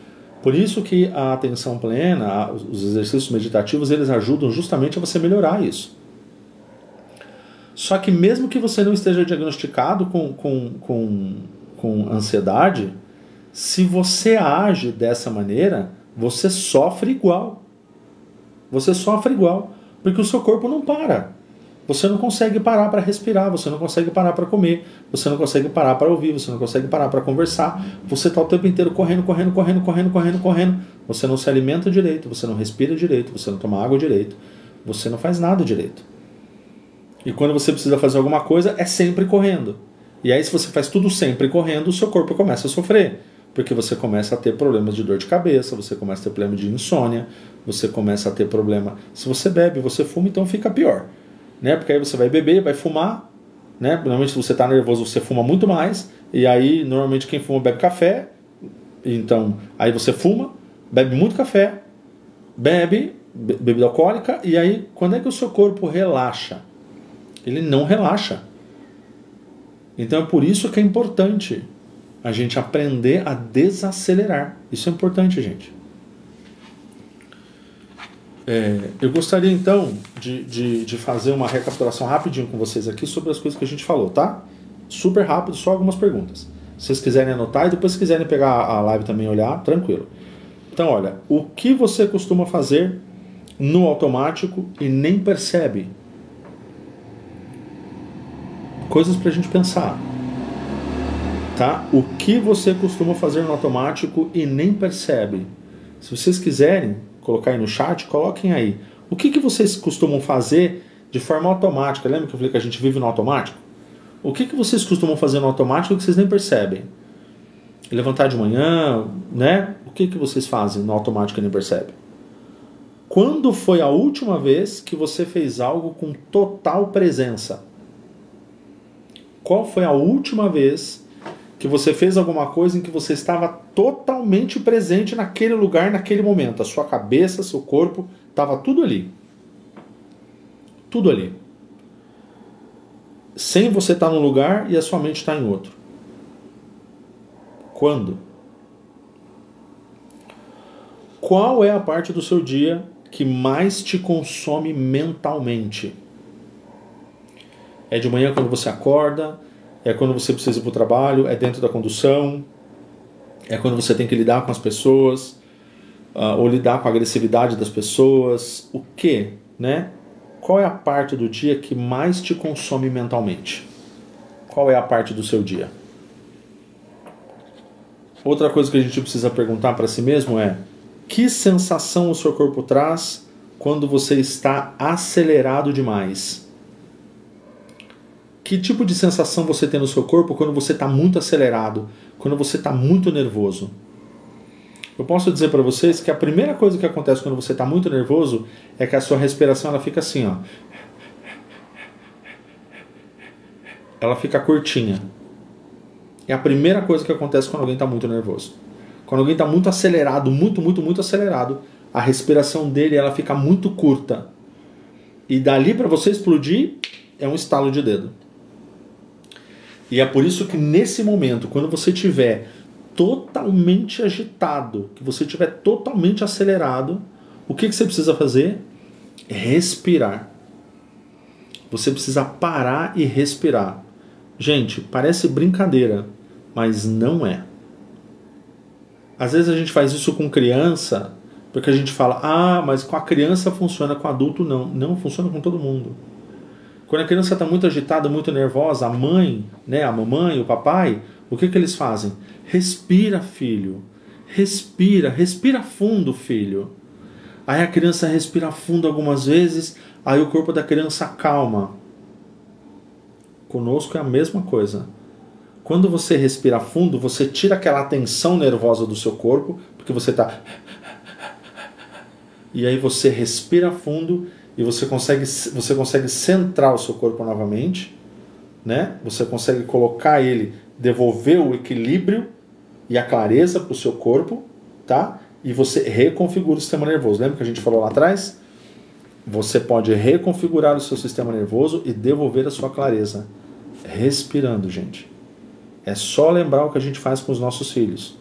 Por isso que a atenção plena, os exercícios meditativos, eles ajudam justamente a você melhorar isso. Só que mesmo que você não esteja diagnosticado com ansiedade, se você age dessa maneira, você sofre igual. Você sofre igual, porque o seu corpo não para. Você não consegue parar para respirar, você não consegue parar para comer, você não consegue parar para ouvir, você não consegue parar para conversar. Você está o tempo inteiro correndo. Você não se alimenta direito, você não respira direito, você não toma água direito, você não faz nada direito. E quando você precisa fazer alguma coisa, é sempre correndo. E aí, se você faz tudo sempre correndo, o seu corpo começa a sofrer. Porque você começa a ter problemas de dor de cabeça, você começa a ter problema de insônia, você começa a ter problema... Se você bebe, você fuma, então fica pior. Né? Porque aí você vai beber, vai fumar, né? Normalmente se você está nervoso, você fuma muito mais, e aí normalmente quem fuma bebe café, então aí você fuma, bebe muito café, bebe bebida alcoólica, e aí quando é que o seu corpo relaxa? Ele não relaxa. Então é por isso que é importante a gente aprender a desacelerar. Isso é importante, gente. Eu gostaria então de fazer uma recapitulação rapidinho com vocês aqui sobre as coisas que a gente falou, tá? Super rápido, só algumas perguntas. Se vocês quiserem anotar e depois se quiserem pegar a live também e olhar, tranquilo. Então, olha, o que você costuma fazer no automático e nem percebe? Coisas pra gente pensar. Tá? O que você costuma fazer no automático e nem percebe? Se vocês quiserem colocar aí no chat, coloquem aí. O que vocês costumam fazer de forma automática? Lembra que eu falei que a gente vive no automático? O que vocês costumam fazer no automático que vocês nem percebem? Levantar de manhã, né? O que vocês fazem no automático e nem percebem? Quando foi a última vez que você fez algo com total presença? Qual foi a última vez que você fez alguma coisa em que você estava totalmente presente naquele lugar, naquele momento? A sua cabeça, seu corpo, estava tudo ali. Tudo ali. Sem você estar num lugar e a sua mente está em outro. Quando? Qual é a parte do seu dia que mais te consome mentalmente? É de manhã quando você acorda? É quando você precisa ir para o trabalho? É dentro da condução? É quando você tem que lidar com as pessoas? Ou lidar com a agressividade das pessoas? O quê? Né? Qual é a parte do dia que mais te consome mentalmente? Qual é a parte do seu dia? Outra coisa que a gente precisa perguntar para si mesmo é: que sensação o seu corpo traz quando você está acelerado demais? Que tipo de sensação você tem no seu corpo quando você está muito acelerado, quando você está muito nervoso? Eu posso dizer para vocês que a primeira coisa que acontece quando você está muito nervoso é que a sua respiração ela fica assim, ó. Ela fica curtinha. É a primeira coisa que acontece quando alguém está muito nervoso. Quando alguém está muito acelerado, muito acelerado, a respiração dele ela fica muito curta. E dali para você explodir é um estalo de dedo. E é por isso que nesse momento, quando você estiver totalmente agitado, que você estiver totalmente acelerado, o que você precisa fazer? Respirar. Você precisa parar e respirar. Gente, parece brincadeira, mas não é. Às vezes a gente faz isso com criança, porque a gente fala, mas com a criança funciona, com adulto não. Não, funciona com todo mundo. Quando a criança está muito agitada, muito nervosa, a mãe, né, a mamãe, o papai, o que eles fazem? Respira, filho. Respira fundo, filho. Aí a criança respira fundo algumas vezes, aí o corpo da criança acalma. Conosco é a mesma coisa. Quando você respira fundo, você tira aquela tensão nervosa do seu corpo, porque você está... E aí você respira fundo e você consegue centrar o seu corpo novamente, né? Você consegue colocar ele, devolver o equilíbrio e a clareza para o seu corpo, tá? E você reconfigura o sistema nervoso. Lembra que a gente falou lá atrás? Você pode reconfigurar o seu sistema nervoso e devolver a sua clareza. Respirando, gente. É só lembrar o que a gente faz com os nossos filhos.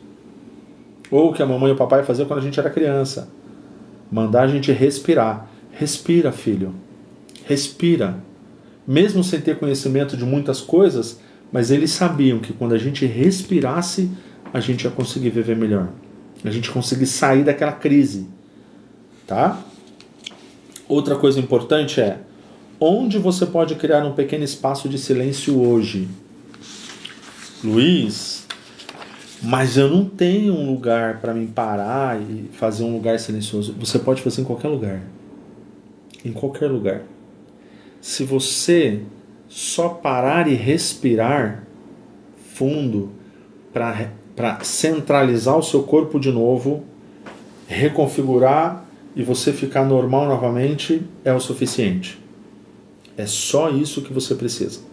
Ou o que a mamãe e o papai faziam quando a gente era criança. Mandar a gente respirar. Respira, filho. Respira. Mesmo sem ter conhecimento de muitas coisas, mas eles sabiam que quando a gente respirasse, a gente ia conseguir viver melhor. A gente conseguir sair daquela crise. Tá? Outra coisa importante é: onde você pode criar um pequeno espaço de silêncio hoje? Luiz, mas eu não tenho um lugar para me parar e fazer um lugar silencioso. Você pode fazer em qualquer lugar. Em qualquer lugar. Se você só parar e respirar fundo para centralizar o seu corpo de novo, reconfigurar e você ficar normal novamente, é o suficiente. É só isso que você precisa.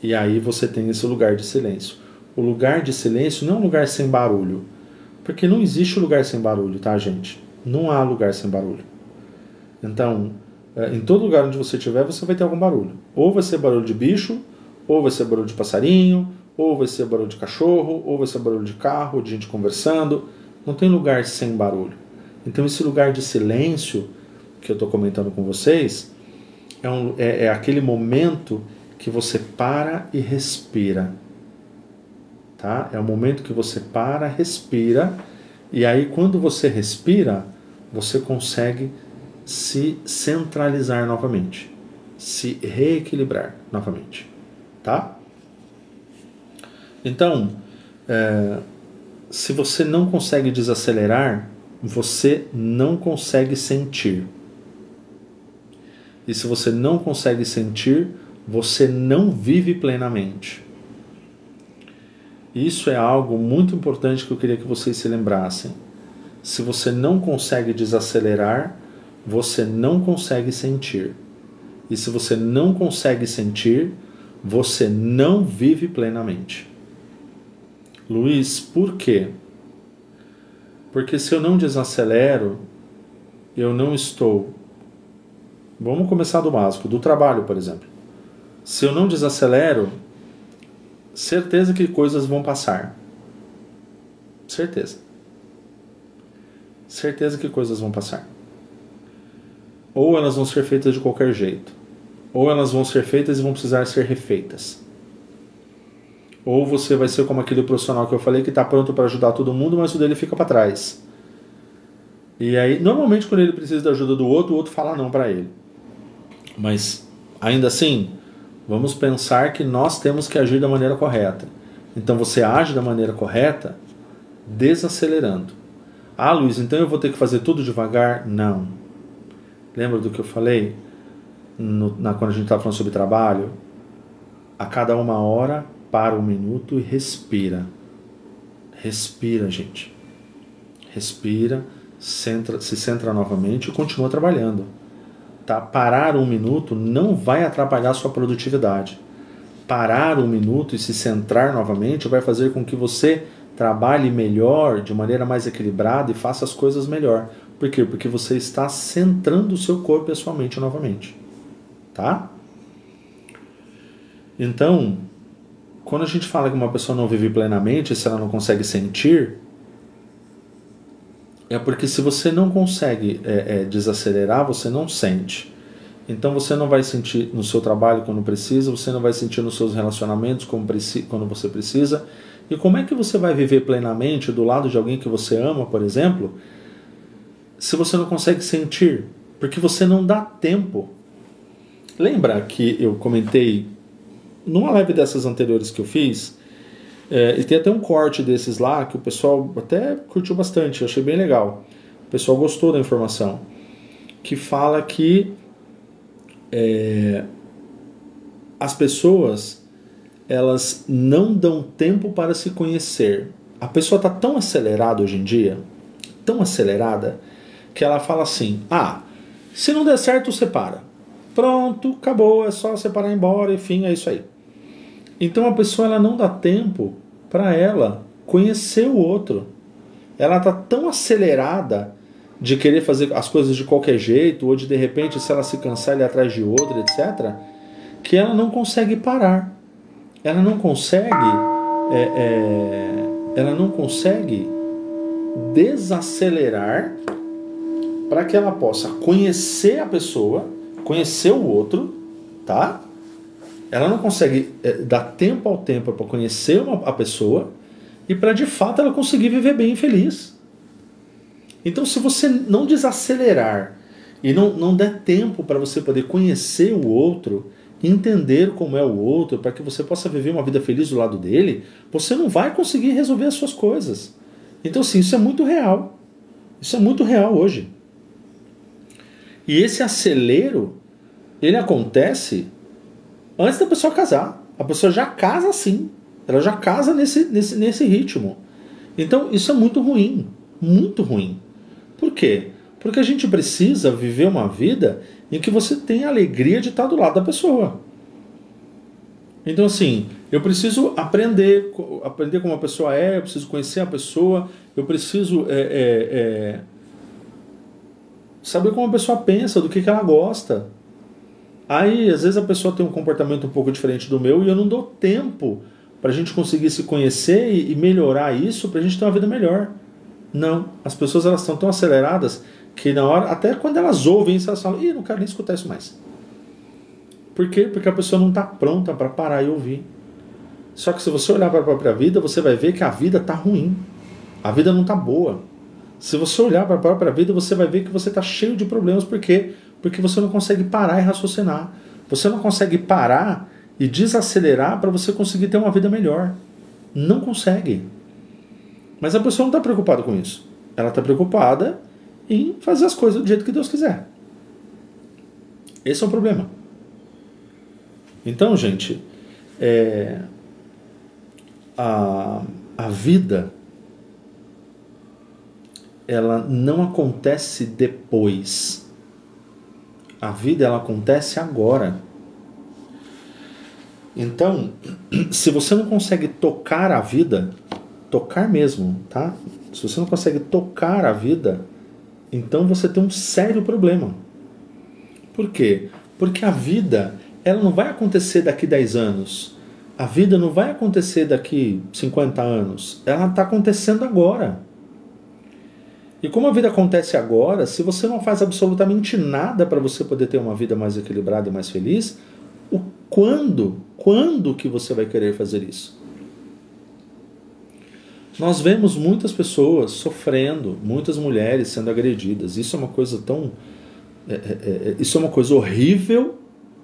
E aí você tem esse lugar de silêncio. O lugar de silêncio não é um lugar sem barulho. Porque não existe lugar sem barulho, tá, gente? Não há lugar sem barulho. Então, em todo lugar onde você estiver, você vai ter algum barulho. Ou vai ser barulho de bicho, ou vai ser barulho de passarinho, ou vai ser barulho de cachorro, ou vai ser barulho de carro, de gente conversando. Não tem lugar sem barulho. Então esse lugar de silêncio que eu estou comentando com vocês é aquele momento que você para e respira. tá? É o momento que você para, respira, e aí quando você respira, você consegue se centralizar novamente, se reequilibrar novamente, tá? Então, se você não consegue desacelerar, você não consegue sentir. E se você não consegue sentir, você não vive plenamente. Isso é algo muito importante que eu queria que vocês se lembrassem. Se você não consegue desacelerar, você não consegue sentir. E se você não consegue sentir, você não vive plenamente. Luiz, por quê? Porque se eu não desacelero, eu não estou... Vamos começar do básico, do trabalho, por exemplo. Se eu não desacelero, certeza que coisas vão passar. Certeza. Certeza que coisas vão passar. Ou elas vão ser feitas de qualquer jeito. Ou elas vão ser feitas e vão precisar ser refeitas. Ou você vai ser como aquele profissional que eu falei que está pronto para ajudar todo mundo, mas o dele fica para trás. E aí, normalmente quando ele precisa da ajuda do outro, o outro fala não para ele. Mas, ainda assim, vamos pensar que nós temos que agir da maneira correta. Então você age da maneira correta, desacelerando. Ah, Luiz, então eu vou ter que fazer tudo devagar? Não. Lembra do que eu falei quando a gente estava falando sobre trabalho? A cada 1 hora, para 1 minuto e respira. Respira, gente. Respira, se centra novamente e continua trabalhando. Tá? Parar 1 minuto não vai atrapalhar a sua produtividade. Parar 1 minuto e se centrar novamente vai fazer com que você trabalhe melhor, de maneira mais equilibrada e faça as coisas melhor. Por quê? Porque você está centrando o seu corpo e a sua mente novamente. Tá? Então, quando a gente fala que uma pessoa não vive plenamente, se ela não consegue sentir, é porque se você não consegue desacelerar, você não sente. Então você não vai sentir no seu trabalho quando precisa, você não vai sentir nos seus relacionamentos quando você precisa. E como é que você vai viver plenamente do lado de alguém que você ama, por exemplo, se você não consegue sentir? Porque você não dá tempo. Lembra que eu comentei numa live dessas anteriores que eu fiz, e tem até um corte desses lá que o pessoal até curtiu bastante, eu achei bem legal. O pessoal gostou da informação. Que fala que as pessoas, elas não dão tempo para se conhecer. A pessoa está tão acelerada hoje em dia, tão acelerada, que ela fala assim, se não der certo, separa. Pronto, acabou, é só separar e ir embora, enfim, é isso aí. Então a pessoa ela não dá tempo para ela conhecer o outro. Ela está tão acelerada de querer fazer as coisas de qualquer jeito, ou de repente, se ela se cansar, ir atrás de outro, etc., que ela não consegue parar. Ela não consegue desacelerar para que ela possa conhecer a pessoa, conhecer o outro, tá? Ela não consegue dar tempo ao tempo para conhecer a pessoa e para de fato ela conseguir viver bem e feliz. Então, se você não desacelerar e não der tempo para você poder conhecer o outro, entender como é o outro, para que você possa viver uma vida feliz do lado dele, você não vai conseguir resolver as suas coisas. Então, sim, isso é muito real. Isso é muito real hoje. E esse acelero, ele acontece antes da pessoa casar. A pessoa já casa assim. Ela já casa nesse ritmo. Então, isso é muito ruim. Muito ruim. Por quê? Porque a gente precisa viver uma vida em que você tenha a alegria de estar do lado da pessoa. Então, assim, eu preciso aprender como a pessoa é, eu preciso conhecer a pessoa, eu preciso saber como a pessoa pensa, do que ela gosta. Aí, às vezes, a pessoa tem um comportamento um pouco diferente do meu e eu não dou tempo para a gente conseguir se conhecer e melhorar isso para a gente ter uma vida melhor. Não, as pessoas elas estão tão aceleradas que na hora, até quando elas ouvem isso, elas falam, não quero nem escutar isso mais. Por quê? Porque a pessoa não está pronta para parar e ouvir. Só que se você olhar para a própria vida, você vai ver que a vida está ruim. A vida não está boa. Se você olhar para a própria vida, você vai ver que você está cheio de problemas. Por quê? Porque você não consegue parar e raciocinar. Você não consegue parar e desacelerar para você conseguir ter uma vida melhor. Não consegue. Mas a pessoa não está preocupada com isso. Ela está preocupada em fazer as coisas do jeito que Deus quiser. Esse é o problema. Então, gente, a vida, ela não acontece depois. A vida, ela acontece agora. Então, se você não consegue tocar a vida, tocar mesmo, tá? Se você não consegue tocar a vida, então você tem um sério problema. Por quê? Porque a vida, ela não vai acontecer daqui 10 anos. A vida não vai acontecer daqui 50 anos. Ela está acontecendo agora. E como a vida acontece agora, se você não faz absolutamente nada para você poder ter uma vida mais equilibrada e mais feliz, quando que você vai querer fazer isso? Nós vemos muitas pessoas sofrendo, muitas mulheres sendo agredidas. Isso é uma coisa isso é uma coisa horrível,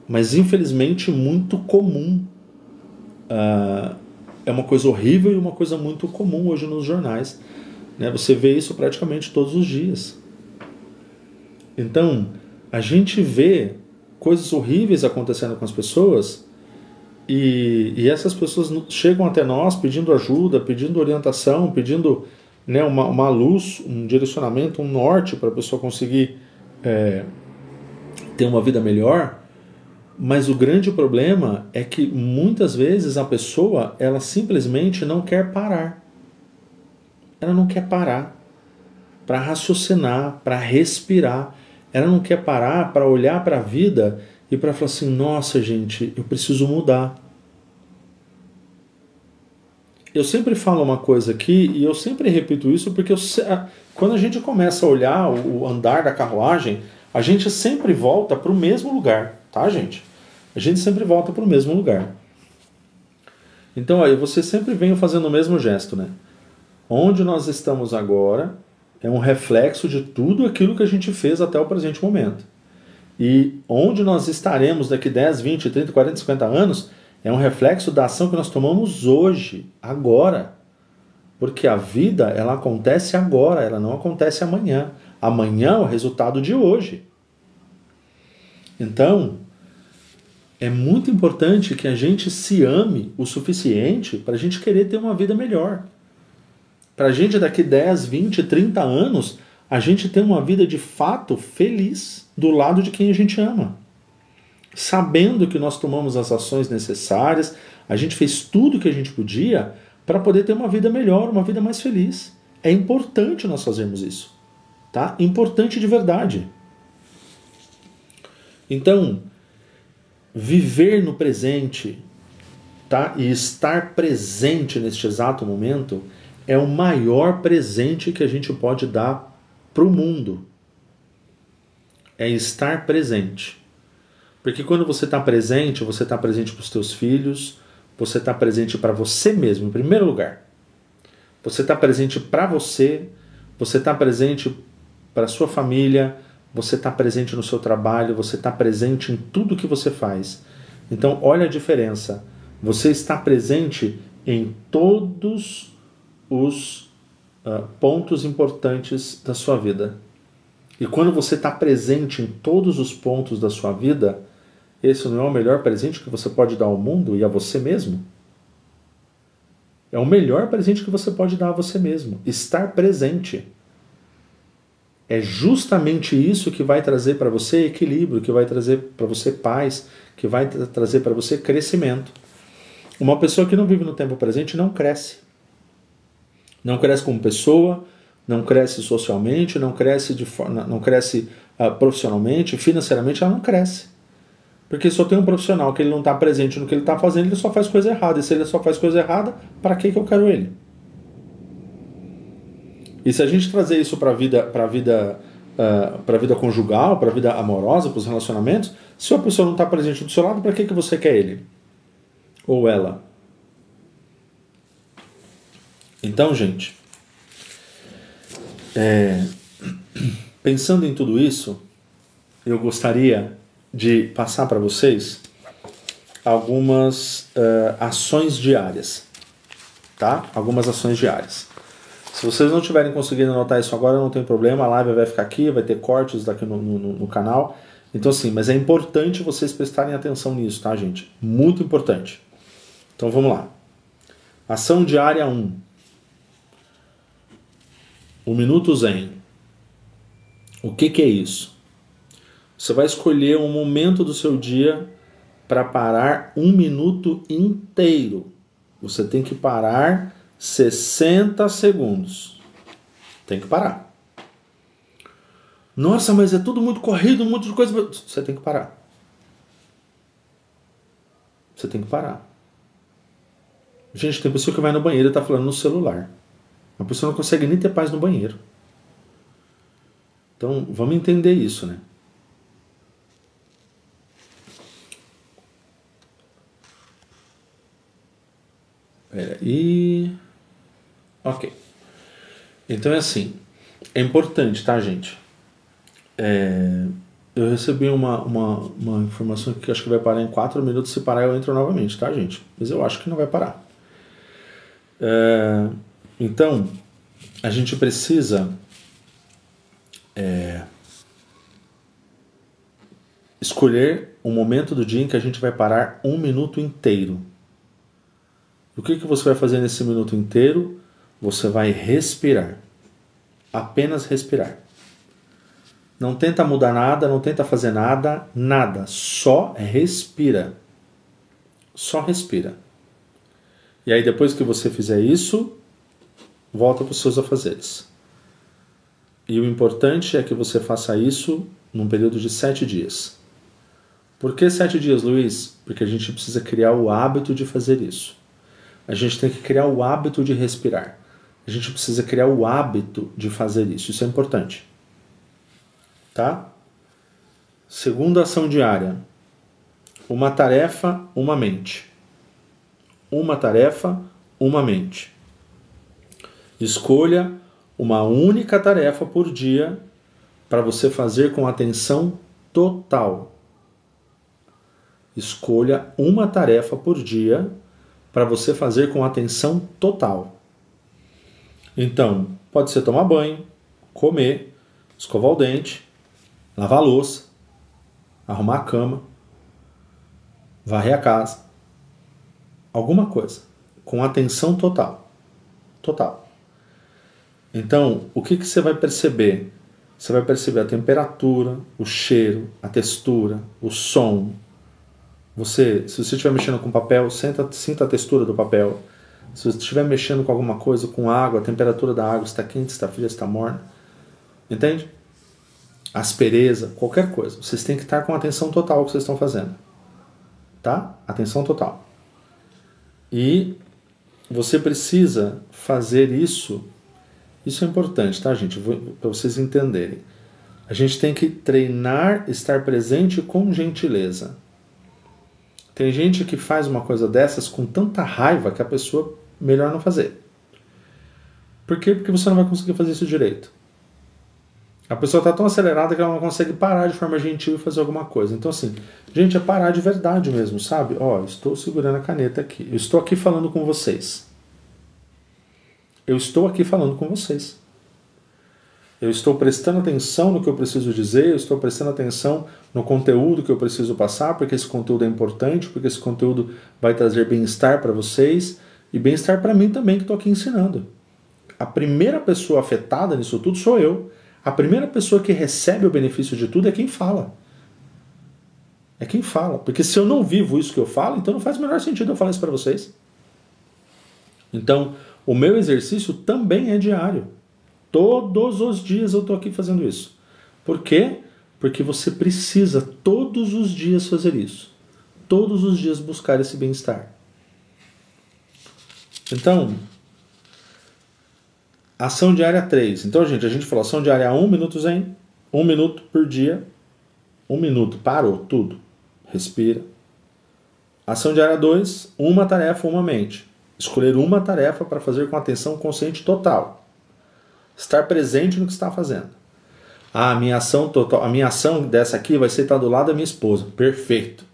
mas infelizmente muito comum. É uma coisa horrível e uma coisa muito comum hoje nos jornais. Você vê isso praticamente todos os dias. Então, a gente vê coisas horríveis acontecendo com as pessoas e essas pessoas chegam até nós pedindo ajuda, pedindo orientação, pedindo uma luz, um direcionamento, um norte para a pessoa conseguir ter uma vida melhor. Mas o grande problema é que muitas vezes a pessoa, ela simplesmente não quer parar. Ela não quer parar para raciocinar, para respirar. Ela não quer parar para olhar para a vida e para falar assim, nossa gente, eu preciso mudar. Eu sempre falo uma coisa aqui e eu sempre repito isso porque quando a gente começa a olhar o andar da carruagem, a gente sempre volta para o mesmo lugar, tá, gente? A gente sempre volta para o mesmo lugar. Então, aí você sempre vem fazendo o mesmo gesto, né? Onde nós estamos agora é um reflexo de tudo aquilo que a gente fez até o presente momento. E onde nós estaremos daqui 10, 20, 30, 40, 50 anos é um reflexo da ação que nós tomamos hoje, agora. Porque a vida, ela acontece agora, ela não acontece amanhã. Amanhã é o resultado de hoje. Então, é muito importante que a gente se ame o suficiente para a gente querer ter uma vida melhor. Para a gente daqui 10, 20, 30 anos, a gente ter uma vida de fato feliz do lado de quem a gente ama. Sabendo que nós tomamos as ações necessárias, a gente fez tudo o que a gente podia para poder ter uma vida melhor, uma vida mais feliz. É importante nós fazermos isso. Tá? Importante de verdade. Então, viver no presente, tá? E estar presente neste exato momento é o maior presente que a gente pode dar para o mundo. É estar presente. Porque quando você está presente para os teus filhos, você está presente para você mesmo, em primeiro lugar. Você está presente para você está presente para a sua família, você está presente no seu trabalho, você está presente em tudo que você faz. Então, olha a diferença. Você está presente em todos os pontos importantes da sua vida. E quando você está presente em todos os pontos da sua vida, esse não é o melhor presente que você pode dar ao mundo e a você mesmo? É o melhor presente que você pode dar a você mesmo. Estar presente. É justamente isso que vai trazer para você equilíbrio, que vai trazer para você paz, que vai trazer para você crescimento. Uma pessoa que não vive no tempo presente não cresce. Não cresce como pessoa, não cresce socialmente, não cresce profissionalmente, financeiramente, ela não cresce. Porque só tem um profissional que ele não está presente no que ele está fazendo, ele só faz coisa errada. E se ele só faz coisa errada, para que eu quero ele? E se a gente trazer isso para a vida conjugal, para a vida amorosa, para os relacionamentos, se a pessoa não está presente do seu lado, para que você quer ele? Ou ela? Então, gente, pensando em tudo isso, eu gostaria de passar para vocês algumas ações diárias, tá? Algumas ações diárias. Se vocês não tiverem conseguindo anotar isso agora, não tem problema, a live vai ficar aqui, vai ter cortes daqui no canal. Então, assim, mas é importante vocês prestarem atenção nisso, tá, gente? Muito importante. Então, vamos lá. Ação diária 1. O Minuto Zen. O que é isso? Você vai escolher um momento do seu dia para parar 1 minuto inteiro. Você tem que parar 60 segundos. Tem que parar. Nossa, mas é tudo muito corrido, um monte de coisa. Você tem que parar. Você tem que parar. Gente, tem pessoa que vai no banheiro e está falando no celular. A pessoa não consegue nem ter paz no banheiro. Então, vamos entender isso, né? Peraí. Ok. Então é assim. É importante, tá, gente? Eu recebi uma informação que acho que vai parar em 4 minutos. Se parar, eu entro novamente, tá, gente? Mas eu acho que não vai parar. Então, a gente precisa escolher um momento do dia em que a gente vai parar 1 minuto inteiro. O que você vai fazer nesse minuto inteiro? Você vai respirar. Apenas respirar. Não tenta mudar nada, não tenta fazer nada, nada. Só respira. Só respira. E aí depois que você fizer isso, volta para os seus afazeres. E o importante é que você faça isso num período de 7 dias. Por que 7 dias, Luiz? Porque a gente precisa criar o hábito de fazer isso. A gente tem que criar o hábito de respirar. A gente precisa criar o hábito de fazer isso. Isso é importante. Tá? Segunda ação diária. Uma tarefa, uma mente. Uma tarefa, uma mente. Escolha uma única tarefa por dia para você fazer com atenção total. Escolha uma tarefa por dia para você fazer com atenção total. Então, pode ser tomar banho, comer, escovar o dente, lavar a louça, arrumar a cama, varrer a casa. Alguma coisa. Com atenção total. Total. Então, o que você vai perceber? Você vai perceber a temperatura, o cheiro, a textura, o som. Se você estiver mexendo com papel, sinta a textura do papel. Se você estiver mexendo com alguma coisa, com água, a temperatura da água, está quente, está fria, está morna. Entende? Aspereza, qualquer coisa. Vocês têm que estar com atenção total ao que vocês estão fazendo. Tá? Atenção total. E você precisa fazer isso. Isso é importante, tá, gente? Para vocês entenderem. A gente tem que treinar estar presente com gentileza. Tem gente que faz uma coisa dessas com tanta raiva que a pessoa melhor não fazer. Por quê? Porque você não vai conseguir fazer isso direito. A pessoa está tão acelerada que ela não consegue parar de forma gentil e fazer alguma coisa. Então, assim, gente, é parar de verdade mesmo, sabe? Ó, estou segurando a caneta aqui. Eu estou aqui falando com vocês. Eu estou aqui falando com vocês. Eu estou prestando atenção no que eu preciso dizer, eu estou prestando atenção no conteúdo que eu preciso passar, porque esse conteúdo é importante, porque esse conteúdo vai trazer bem-estar para vocês e bem-estar para mim também, que estou aqui ensinando. A primeira pessoa afetada nisso tudo sou eu. A primeira pessoa que recebe o benefício de tudo é quem fala. É quem fala. Porque se eu não vivo isso que eu falo, então não faz o menor sentido eu falar isso para vocês. Então, o meu exercício também é diário. Todos os dias eu estou aqui fazendo isso. Por quê? Porque você precisa todos os dias fazer isso. Todos os dias buscar esse bem-estar. Então, ação diária 3. Então, gente, a gente falou ação diária 1 minuto zen. 1 minuto por dia. 1 minuto. Parou tudo. Respira. Ação diária 2. Uma tarefa, uma mente. Escolher uma tarefa para fazer com atenção consciente total. Estar presente no que está fazendo. A minha ação total, a minha ação dessa aqui vai ser estar do lado da minha esposa. Perfeito.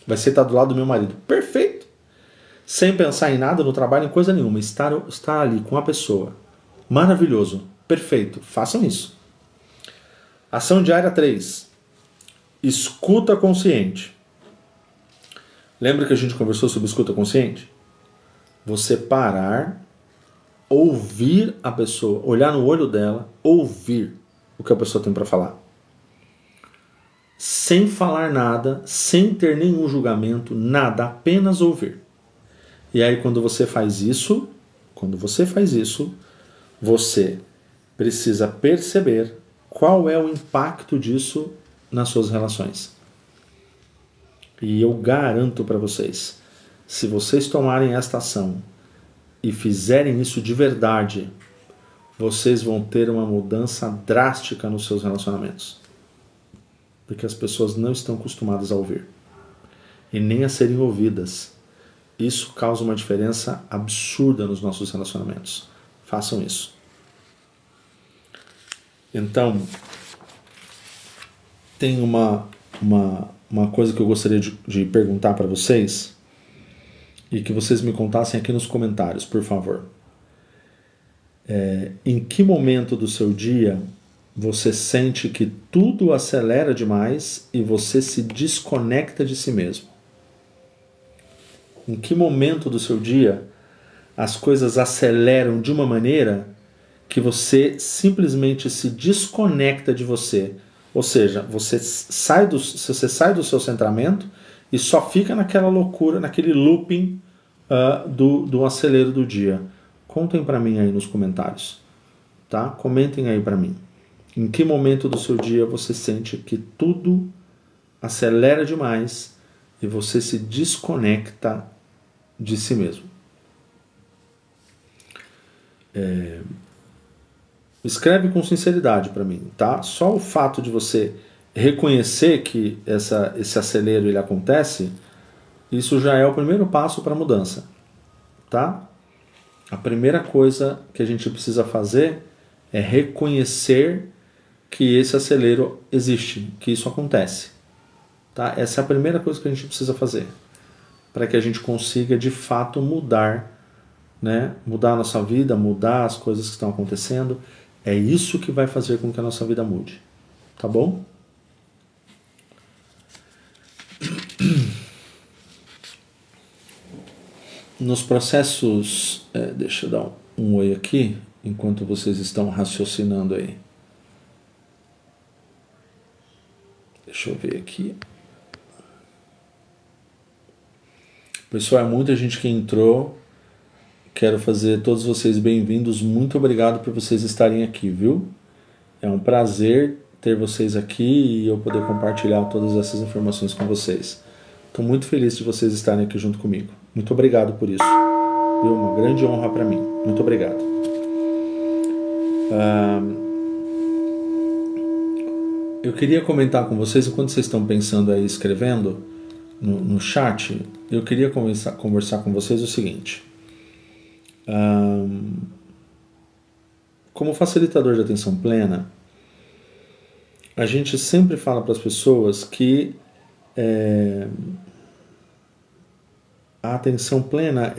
Vai ser estar do lado do meu marido. Perfeito. Sem pensar em nada, no trabalho, em coisa nenhuma. Estar ali com a pessoa. Maravilhoso. Perfeito. Façam isso. Ação diária 3. Escuta consciente. Lembra que a gente conversou sobre escuta consciente? Você parar, ouvir a pessoa, olhar no olho dela, ouvir o que a pessoa tem para falar. Sem falar nada, sem ter nenhum julgamento, nada, apenas ouvir. E aí quando você faz isso, você precisa perceber qual é o impacto disso nas suas relações. E eu garanto para vocês, se vocês tomarem esta ação e fizerem isso de verdade, vocês vão ter uma mudança drástica nos seus relacionamentos. Porque as pessoas não estão acostumadas a ouvir. E nem a serem ouvidas. Isso causa uma diferença absurda nos nossos relacionamentos. Façam isso. Então, tem uma coisa que eu gostaria de perguntar para vocês e que vocês me contassem aqui nos comentários, por favor. Em que momento do seu dia você sente que tudo acelera demais e você se desconecta de si mesmo? Em que momento do seu dia as coisas aceleram de uma maneira que você simplesmente se desconecta de você? Ou seja, você sai do seu centramento e só fica naquela loucura, naquele looping do acelero do dia. Contem para mim aí nos comentários, tá? Comentem aí para mim. Em que momento do seu dia você sente que tudo acelera demais e você se desconecta de si mesmo? Escreve com sinceridade para mim, tá? Só o fato de você reconhecer que esse acelero ele acontece, isso já é o primeiro passo para a mudança, tá? A primeira coisa que a gente precisa fazer é reconhecer que esse acelero existe, que isso acontece, tá? Essa é a primeira coisa que a gente precisa fazer para que a gente consiga de fato mudar, né? Mudar a nossa vida, mudar as coisas que estão acontecendo. É isso que vai fazer com que a nossa vida mude, tá bom? Nos processos... deixa eu dar um oi aqui, enquanto vocês estão raciocinando aí. Deixa eu ver aqui. Pessoal, é muita gente que entrou. Quero fazer todos vocês bem-vindos. Muito obrigado por vocês estarem aqui, viu? É um prazer ter vocês aqui e eu poder compartilhar todas essas informações com vocês. Estou muito feliz de vocês estarem aqui junto comigo. Muito obrigado por isso. É uma grande honra para mim. Muito obrigado. Eu queria comentar com vocês, enquanto vocês estão pensando aí, escrevendo no chat, eu queria conversar com vocês o seguinte. Como facilitador de atenção plena, a gente sempre fala para as pessoas que a atenção plena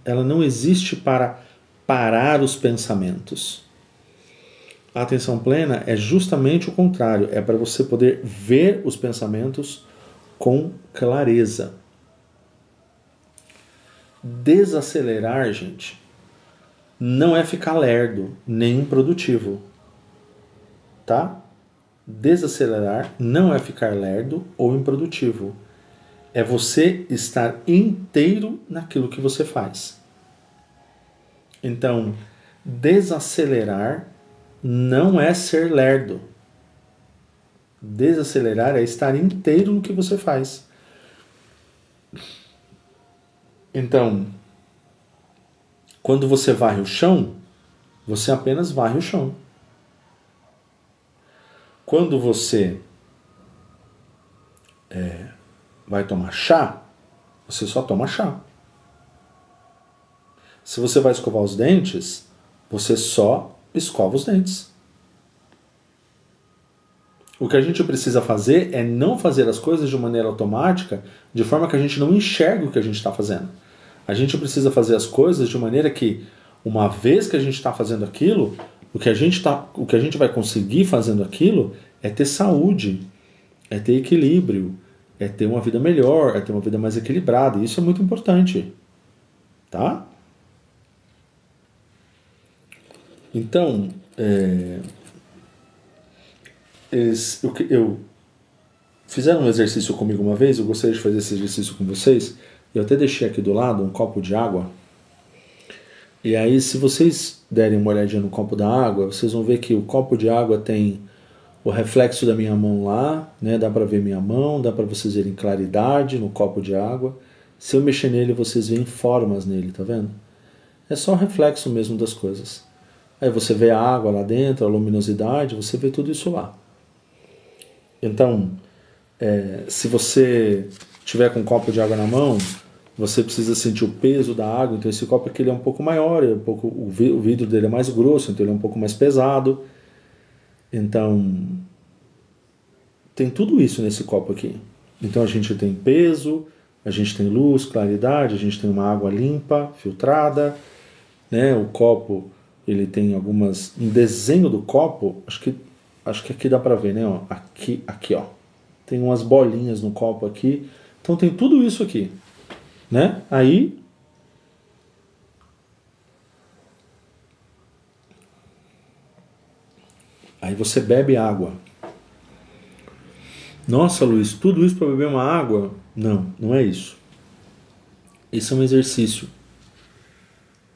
ela não existe para parar os pensamentos. A atenção plena é justamente o contrário, é para você poder ver os pensamentos com clareza. Desacelerar, gente, não é ficar lerdo, nem improdutivo, tá? Desacelerar não é ficar lerdo ou improdutivo. É você estar inteiro naquilo que você faz. Então, desacelerar não é ser lerdo. Desacelerar é estar inteiro no que você faz. Então, quando você varre o chão, você apenas varre o chão. Quando você vai tomar chá, você só toma chá. Se você vai escovar os dentes, você só escova os dentes. O que a gente precisa fazer é não fazer as coisas de maneira automática, de forma que a gente não enxergue o que a gente está fazendo. A gente precisa fazer as coisas de maneira que, uma vez que a gente está fazendo aquilo, o que a gente vai conseguir fazendo aquilo é ter saúde, é ter equilíbrio, é ter uma vida melhor, é ter uma vida mais equilibrada. Isso é muito importante. Tá? Então, eu fizeram um exercício comigo uma vez, eu gostaria de fazer esse exercício com vocês. Eu até deixei aqui do lado um copo de água. E aí, se vocês derem uma olhadinha no copo da água, vocês vão ver que o copo de água tem o reflexo da minha mão lá, né? Dá para ver minha mão, dá para vocês verem claridade no copo de água. Se eu mexer nele, vocês veem formas nele, tá vendo? É só o reflexo mesmo das coisas. Aí você vê a água lá dentro, a luminosidade, você vê tudo isso lá. Então, se você tiver com um copo de água na mão, você precisa sentir o peso da água. Então esse copo aqui ele é um pouco maior, o vidro dele é mais grosso, então ele é um pouco mais pesado. Então, tem tudo isso nesse copo aqui. Então a gente tem peso, a gente tem luz, claridade, a gente tem uma água limpa, filtrada, né? O copo, ele tem algumas... Um desenho do copo, acho que aqui dá pra ver, né? Ó, aqui, ó. Tem umas bolinhas no copo aqui. Então tem tudo isso aqui, né? Aí você bebe água. Nossa, Luiz, tudo isso para beber uma água? Não, não é isso. Esse é um exercício.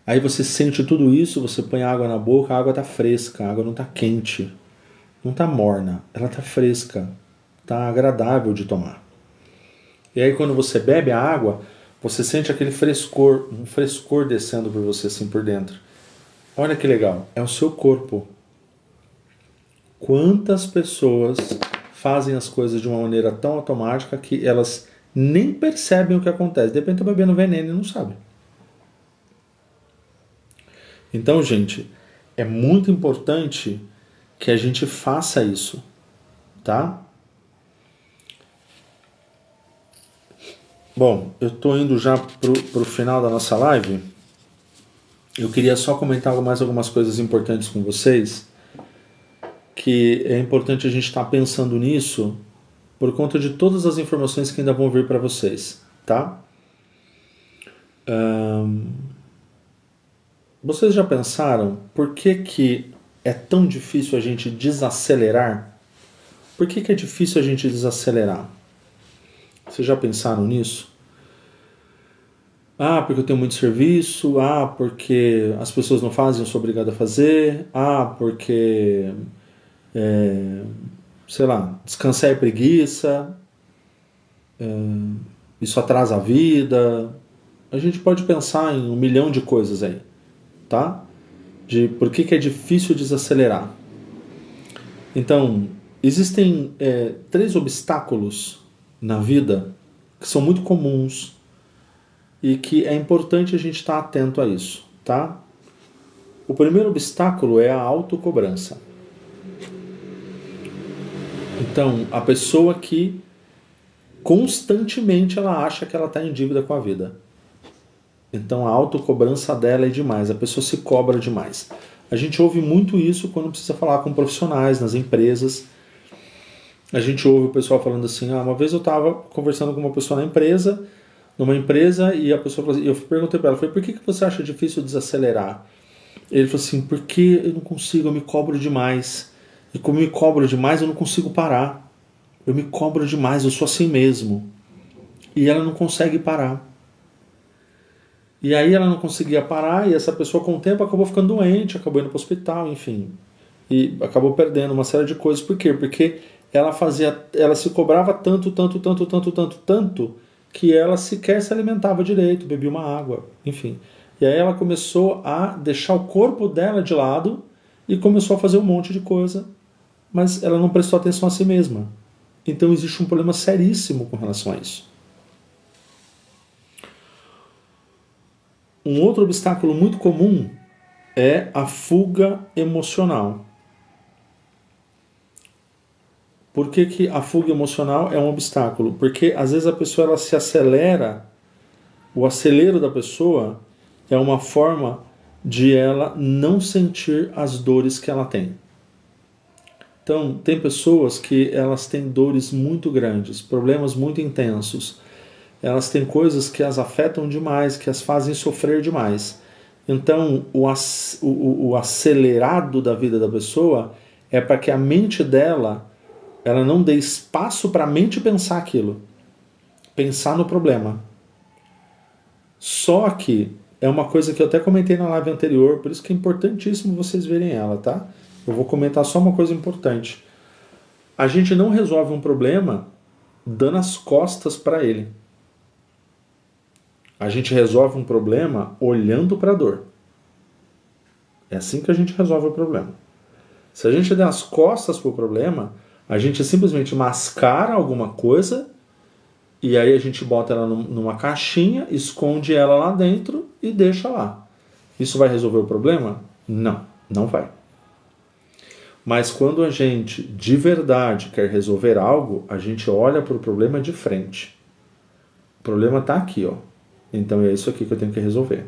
Aí você sente tudo isso, você põe a água na boca, a água tá fresca, a água não tá quente, não tá morna, ela tá fresca, tá agradável de tomar. E aí quando você bebe a água, você sente aquele frescor, um frescor descendo por você assim por dentro. Olha que legal, é o seu corpo. Quantas pessoas fazem as coisas de uma maneira tão automática que elas nem percebem o que acontece. De repente estão bebendo veneno e não sabem. Então, gente, é muito importante que a gente faça isso, tá? Bom, eu estou indo já pro final da nossa live. Eu queria só comentar mais algumas coisas importantes com vocês, que é importante a gente estar pensando nisso por conta de todas as informações que ainda vão vir para vocês, tá? Vocês já pensaram por que é tão difícil a gente desacelerar? Por que é difícil a gente desacelerar? Vocês já pensaram nisso? Ah, porque eu tenho muito serviço. Ah, porque as pessoas não fazem, eu sou obrigado a fazer. Ah, porque... sei lá, descansar é preguiça, isso atrasa a vida. A gente pode pensar em 1 milhão de coisas aí, tá? De por que é difícil desacelerar. Então, existem 3 obstáculos na vida que são muito comuns e que é importante a gente estar atento a isso, tá? O primeiro obstáculo é a autocobrança. Então, a pessoa que constantemente ela acha que ela está em dívida com a vida. Então, a autocobrança dela é demais, a pessoa se cobra demais. A gente ouve muito isso quando precisa falar com profissionais nas empresas. A gente ouve o pessoal falando assim, uma vez eu estava conversando com uma pessoa numa empresa, e a pessoa falou assim, eu perguntei para ela, por que você acha difícil desacelerar? Ele falou assim, porque eu não consigo, eu me cobro demais. E como eu me cobro demais, eu não consigo parar. Eu me cobro demais, eu sou assim mesmo. E ela não consegue parar. E aí ela não conseguia parar, e essa pessoa com o tempo acabou ficando doente, acabou indo para o hospital, enfim. E acabou perdendo uma série de coisas. Por quê? Porque ela se cobrava tanto, que ela sequer se alimentava direito, bebia uma água, enfim. E aí ela começou a deixar o corpo dela de lado e começou a fazer um monte de coisa, mas ela não prestou atenção a si mesma. Então existe um problema seríssimo com relação a isso. Um outro obstáculo muito comum é a fuga emocional. Por que que a fuga emocional é um obstáculo? Porque às vezes a pessoa ela se acelera, o acelero da pessoa é uma forma de ela não sentir as dores que ela tem. Então, tem pessoas que elas têm dores muito grandes, problemas muito intensos. Elas têm coisas que as afetam demais, que as fazem sofrer demais. Então, o acelerado da vida da pessoa é para que a mente dela, ela não dê espaço para a mente pensar aquilo, pensar no problema. Só que é uma coisa que eu até comentei na live anterior, por isso que é importantíssimo vocês verem ela, tá? Eu vou comentar só uma coisa importante. A gente não resolve um problema dando as costas para ele. A gente resolve um problema olhando para a dor. É assim que a gente resolve o problema. Se a gente der as costas para o problema, a gente simplesmente mascara alguma coisa e aí a gente bota ela numa caixinha, esconde ela lá dentro e deixa lá. Isso vai resolver o problema? Não, não vai. Mas quando a gente de verdade quer resolver algo, a gente olha para o problema de frente. O problema está aqui, ó. Então é isso aqui que eu tenho que resolver.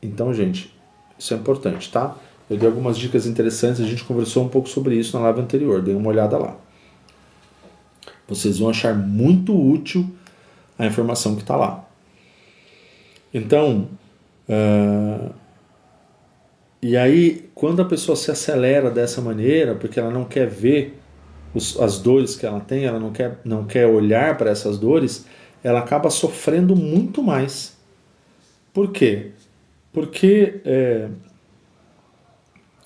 Então, gente, isso é importante, tá? Eu dei algumas dicas interessantes, a gente conversou um pouco sobre isso na live anterior, dê uma olhada lá. Vocês vão achar muito útil a informação que está lá. Então, e aí, quando a pessoa se acelera dessa maneira, porque ela não quer ver as dores que ela tem, ela não quer olhar para essas dores, ela acaba sofrendo muito mais. Por quê? Porque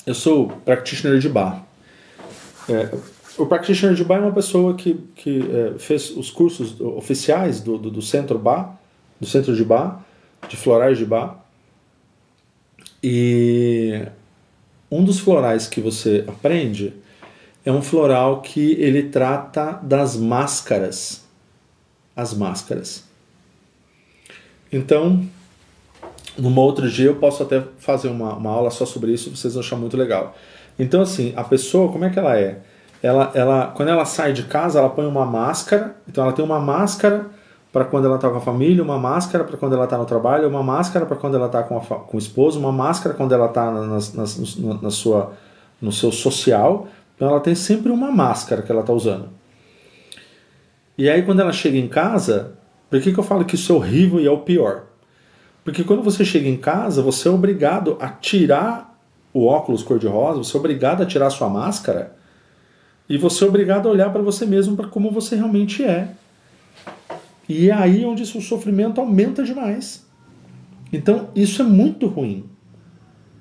eu sou practitioner de Bach. O practitioner de Bach é uma pessoa que fez os cursos oficiais do Centro Bach, do Centro de Bach, de florais de Bach. E um dos florais que você aprende é um floral que ele trata das máscaras. As máscaras. Então, num outro dia eu posso até fazer uma aula só sobre isso, vocês vão achar muito legal. Então, assim, a pessoa, como é que ela é? Quando ela sai de casa, ela põe uma máscara. Então ela tem uma máscara para quando ela está com a família, uma máscara para quando ela está no trabalho, uma máscara para quando ela está com o esposo, uma máscara quando ela está no seu social. Então ela tem sempre uma máscara que ela está usando. E aí quando ela chega em casa, por que eu falo que isso é horrível e é o pior? Porque quando você chega em casa, você é obrigado a tirar o óculos cor-de-rosa, você é obrigado a tirar a sua máscara e você é obrigado a olhar para você mesmo, para como você realmente é. E é aí onde o sofrimento aumenta demais. Então isso é muito ruim,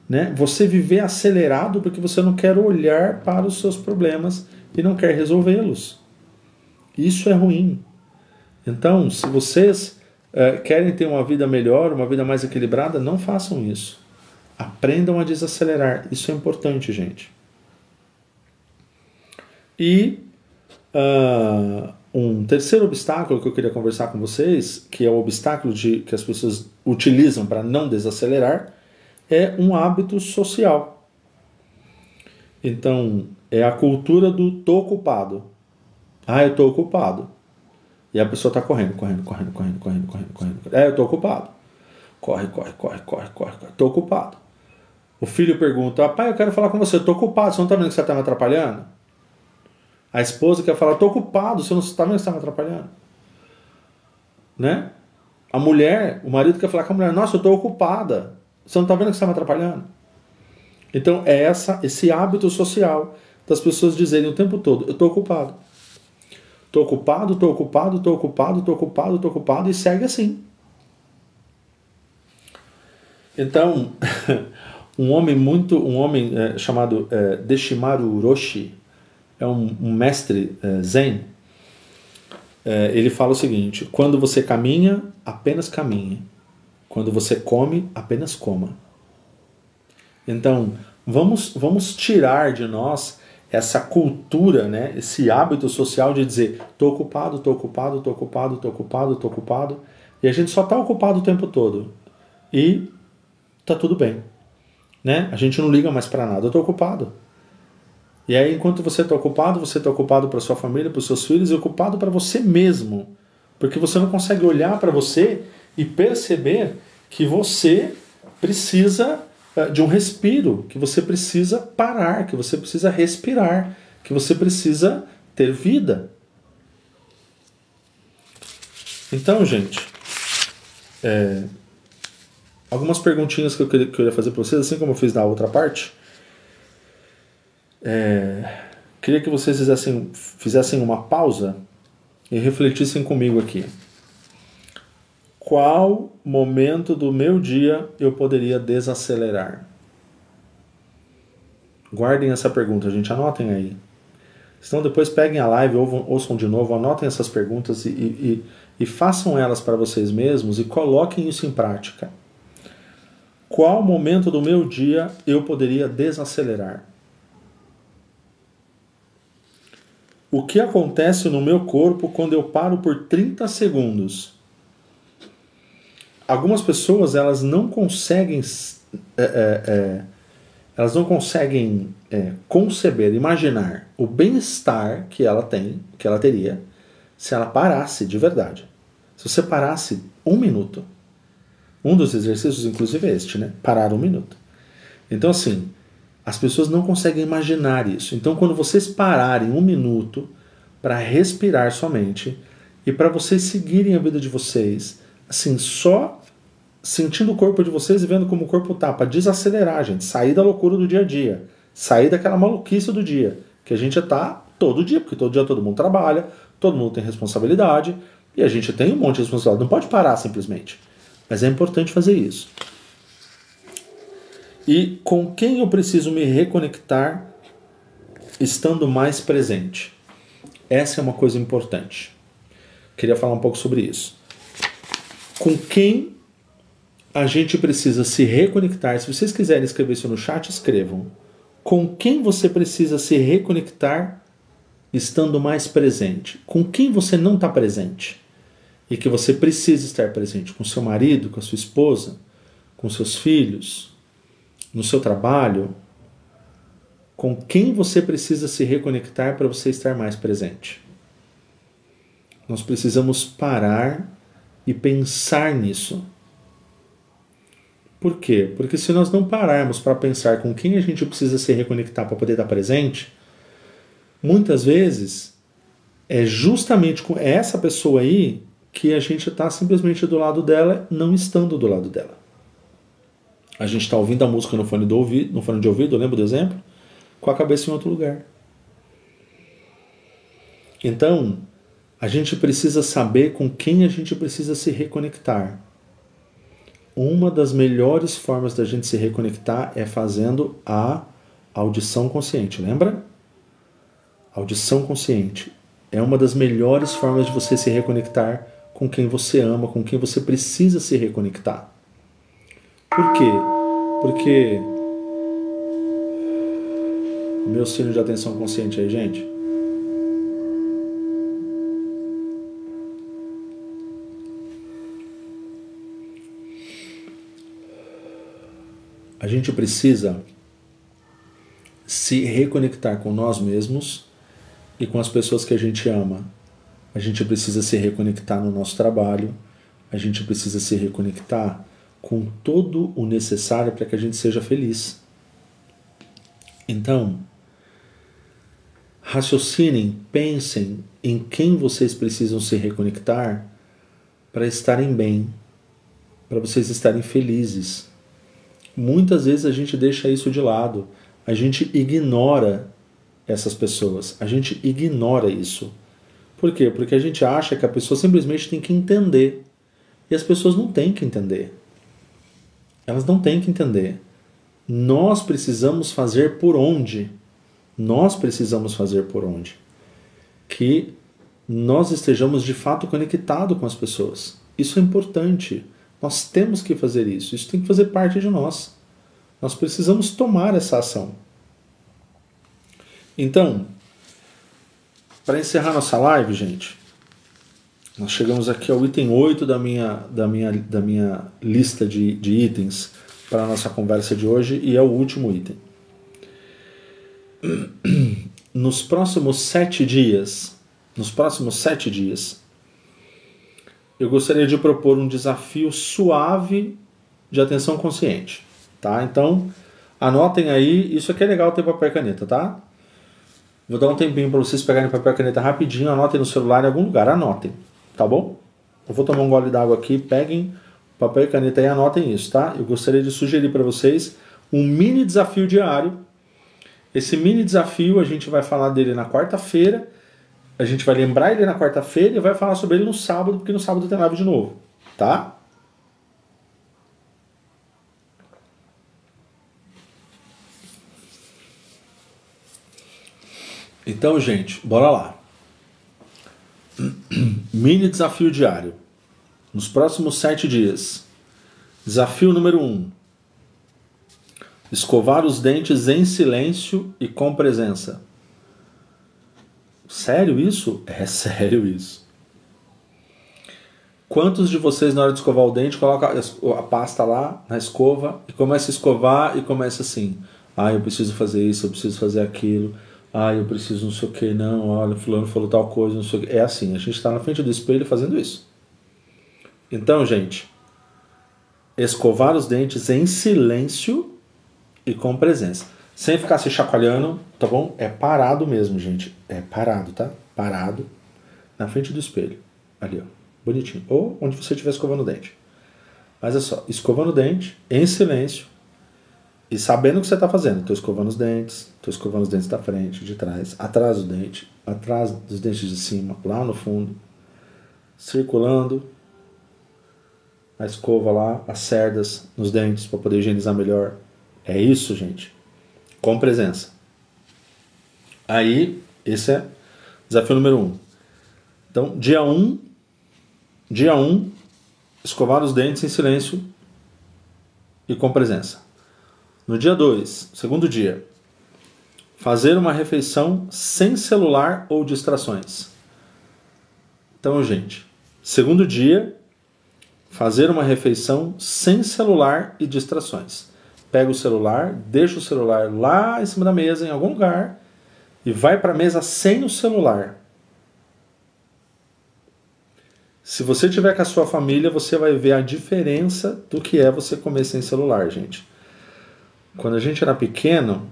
né? Você viver acelerado porque você não quer olhar para os seus problemas e não quer resolvê-los. Isso é ruim. Então, se vocês querem ter uma vida melhor, uma vida mais equilibrada, não façam isso. Aprendam a desacelerar. Isso é importante, gente. E um terceiro obstáculo que eu queria conversar com vocês, que é o obstáculo que as pessoas utilizam para não desacelerar, é um hábito social. Então, é a cultura do tô ocupado. Ah, eu tô ocupado. E a pessoa tá correndo. Eu tô ocupado. Corre. Tô ocupado. O filho pergunta, pai, eu quero falar com você, eu tô ocupado, você não tá vendo que você tá me atrapalhando? A esposa quer falar, tô ocupado, você não tá vendo que você tá me atrapalhando? Né? A mulher, o marido quer falar com a mulher, nossa, eu tô ocupada, você não tá vendo que você tá me atrapalhando? Então é esse hábito social das pessoas dizerem o tempo todo, eu tô ocupado. Tô ocupado, e segue assim. Então, um homem chamado Deshimaru Roshi, é um mestre zen, ele fala o seguinte, quando você caminha, apenas caminhe. Quando você come, apenas coma. Então, vamos tirar de nós essa cultura, né, esse hábito social de dizer tô ocupado, e a gente só está ocupado o tempo todo. e tá tudo bem, né? A gente não liga mais para nada, eu tô ocupado. E aí, enquanto você tá ocupado para sua família, para os seus filhos e ocupado para você mesmo, porque você não consegue olhar para você e perceber que você precisa de um respiro, que você precisa parar, que você precisa respirar, que você precisa ter vida. Então, gente, algumas perguntinhas que eu queria fazer para vocês, assim como eu fiz na outra parte. Queria que vocês fizessem uma pausa e refletissem comigo aqui. Qual momento do meu dia eu poderia desacelerar? Guardem essa pergunta, gente, anotem aí. Senão depois peguem a live, ouçam de novo, anotem essas perguntas e façam elas para vocês mesmos e coloquem isso em prática. Qual momento do meu dia eu poderia desacelerar? O que acontece no meu corpo quando eu paro por 30 segundos? Algumas pessoas elas não conseguem conceber, imaginar o bem-estar que ela teria se ela parasse de verdade. Se você parasse 1 minuto, um dos exercícios inclusive é este, né? Parar 1 minuto. Então assim, as pessoas não conseguem imaginar isso. Então quando vocês pararem 1 minuto para respirar somente e para vocês seguirem a vida de vocês, assim, só sentindo o corpo de vocês e vendo como o corpo tá, para desacelerar, gente, sair da loucura do dia a dia, sair daquela maluquice do dia, que a gente tá todo dia, porque todo dia todo mundo trabalha, todo mundo tem responsabilidade, e a gente tem um monte de responsabilidade, não pode parar simplesmente, mas é importante fazer isso. E com quem eu preciso me reconectar estando mais presente? Essa é uma coisa importante. Queria falar um pouco sobre isso. Com quem a gente precisa se reconectar? Se vocês quiserem escrever isso no chat, escrevam. Com quem você precisa se reconectar estando mais presente? Com quem você não está presente? E que você precisa estar presente? Com seu marido, com a sua esposa, com seus filhos, no seu trabalho? Com quem você precisa se reconectar para você estar mais presente? Nós precisamos parar e pensar nisso. Por quê? Porque se nós não pararmos para pensar com quem a gente precisa se reconectar para poder estar presente, muitas vezes é justamente com essa pessoa aí que a gente está simplesmente do lado dela, não estando do lado dela. A gente está ouvindo a música no fone de ouvido, lembra do exemplo? Com a cabeça em outro lugar. Então, a gente precisa saber com quem a gente precisa se reconectar. Uma das melhores formas da gente se reconectar é fazendo a audição consciente, lembra? Audição consciente é uma das melhores formas de você se reconectar com quem você ama, com quem você precisa se reconectar. Por quê? Porque meu sino de atenção consciente aí, gente. A gente precisa se reconectar com nós mesmos e com as pessoas que a gente ama. A gente precisa se reconectar no nosso trabalho. A gente precisa se reconectar com todo o necessário para que a gente seja feliz. Então, raciocinem, pensem em quem vocês precisam se reconectar para estarem bem, para vocês estarem felizes. Muitas vezes a gente deixa isso de lado, a gente ignora essas pessoas, a gente ignora isso. Por quê? Porque a gente acha que a pessoa simplesmente tem que entender. E as pessoas não têm que entender. Elas não têm que entender. Nós precisamos fazer por onde? Nós precisamos fazer por onde? Que nós estejamos de fato conectados com as pessoas. Isso é importante. Nós temos que fazer isso. Isso tem que fazer parte de nós. Nós precisamos tomar essa ação. Então, para encerrar nossa live, gente, Nós chegamos aqui ao item 8 da minha lista de itens para a nossa conversa de hoje e é o último item. Nos próximos 7 dias, eu gostaria de propor um desafio suave de atenção consciente, tá? Então, anotem aí, isso aqui é legal ter papel e caneta, tá? Vou dar um tempinho para vocês pegarem papel e caneta rapidinho, anotem no celular em algum lugar, anotem, tá bom? Eu vou tomar um gole d'água aqui, peguem papel e caneta e anotem isso, tá? Eu gostaria de sugerir para vocês um mini desafio diário. Esse mini desafio a gente vai falar dele na quarta-feira, a gente vai lembrar ele na quarta-feira e vai falar sobre ele no sábado, porque no sábado tem live de novo, tá? Então, gente, bora lá. Mini desafio diário. Nos próximos 7 dias. Desafio número 1. Escovar os dentes em silêncio e com presença. Sério isso? É sério isso. Quantos de vocês, na hora de escovar o dente, colocam a pasta lá na escova e começa a escovar e começa assim: ah, eu preciso fazer isso, eu preciso fazer aquilo, ah, eu preciso não sei o que, não, olha, fulano falou tal coisa, não sei o que. É assim, a gente está na frente do espelho fazendo isso. Então, gente, escovar os dentes em silêncio e com presença. Sem ficar se chacoalhando, tá bom? É parado mesmo, gente. É parado, tá? Parado na frente do espelho. Ali, ó. Bonitinho. Ou onde você estiver escovando o dente. Mas é só, escovando o dente, em silêncio, e sabendo o que você está fazendo. Estou escovando os dentes da frente, de trás, atrás do dente, atrás dos dentes de cima, lá no fundo, circulando a escova lá, as cerdas nos dentes para poder higienizar melhor. É isso, gente. Com presença. Aí, esse é desafio número 1. Então, dia 1, escovar os dentes em silêncio e com presença. No dia 2, segundo dia, fazer uma refeição sem celular ou distrações. Então, gente, segundo dia, fazer uma refeição sem celular e distrações. Pega o celular, deixa o celular lá em cima da mesa, em algum lugar, e vai para a mesa sem o celular. Se você tiver com a sua família, você vai ver a diferença do que é você comer sem celular, gente. Quando a gente era pequeno,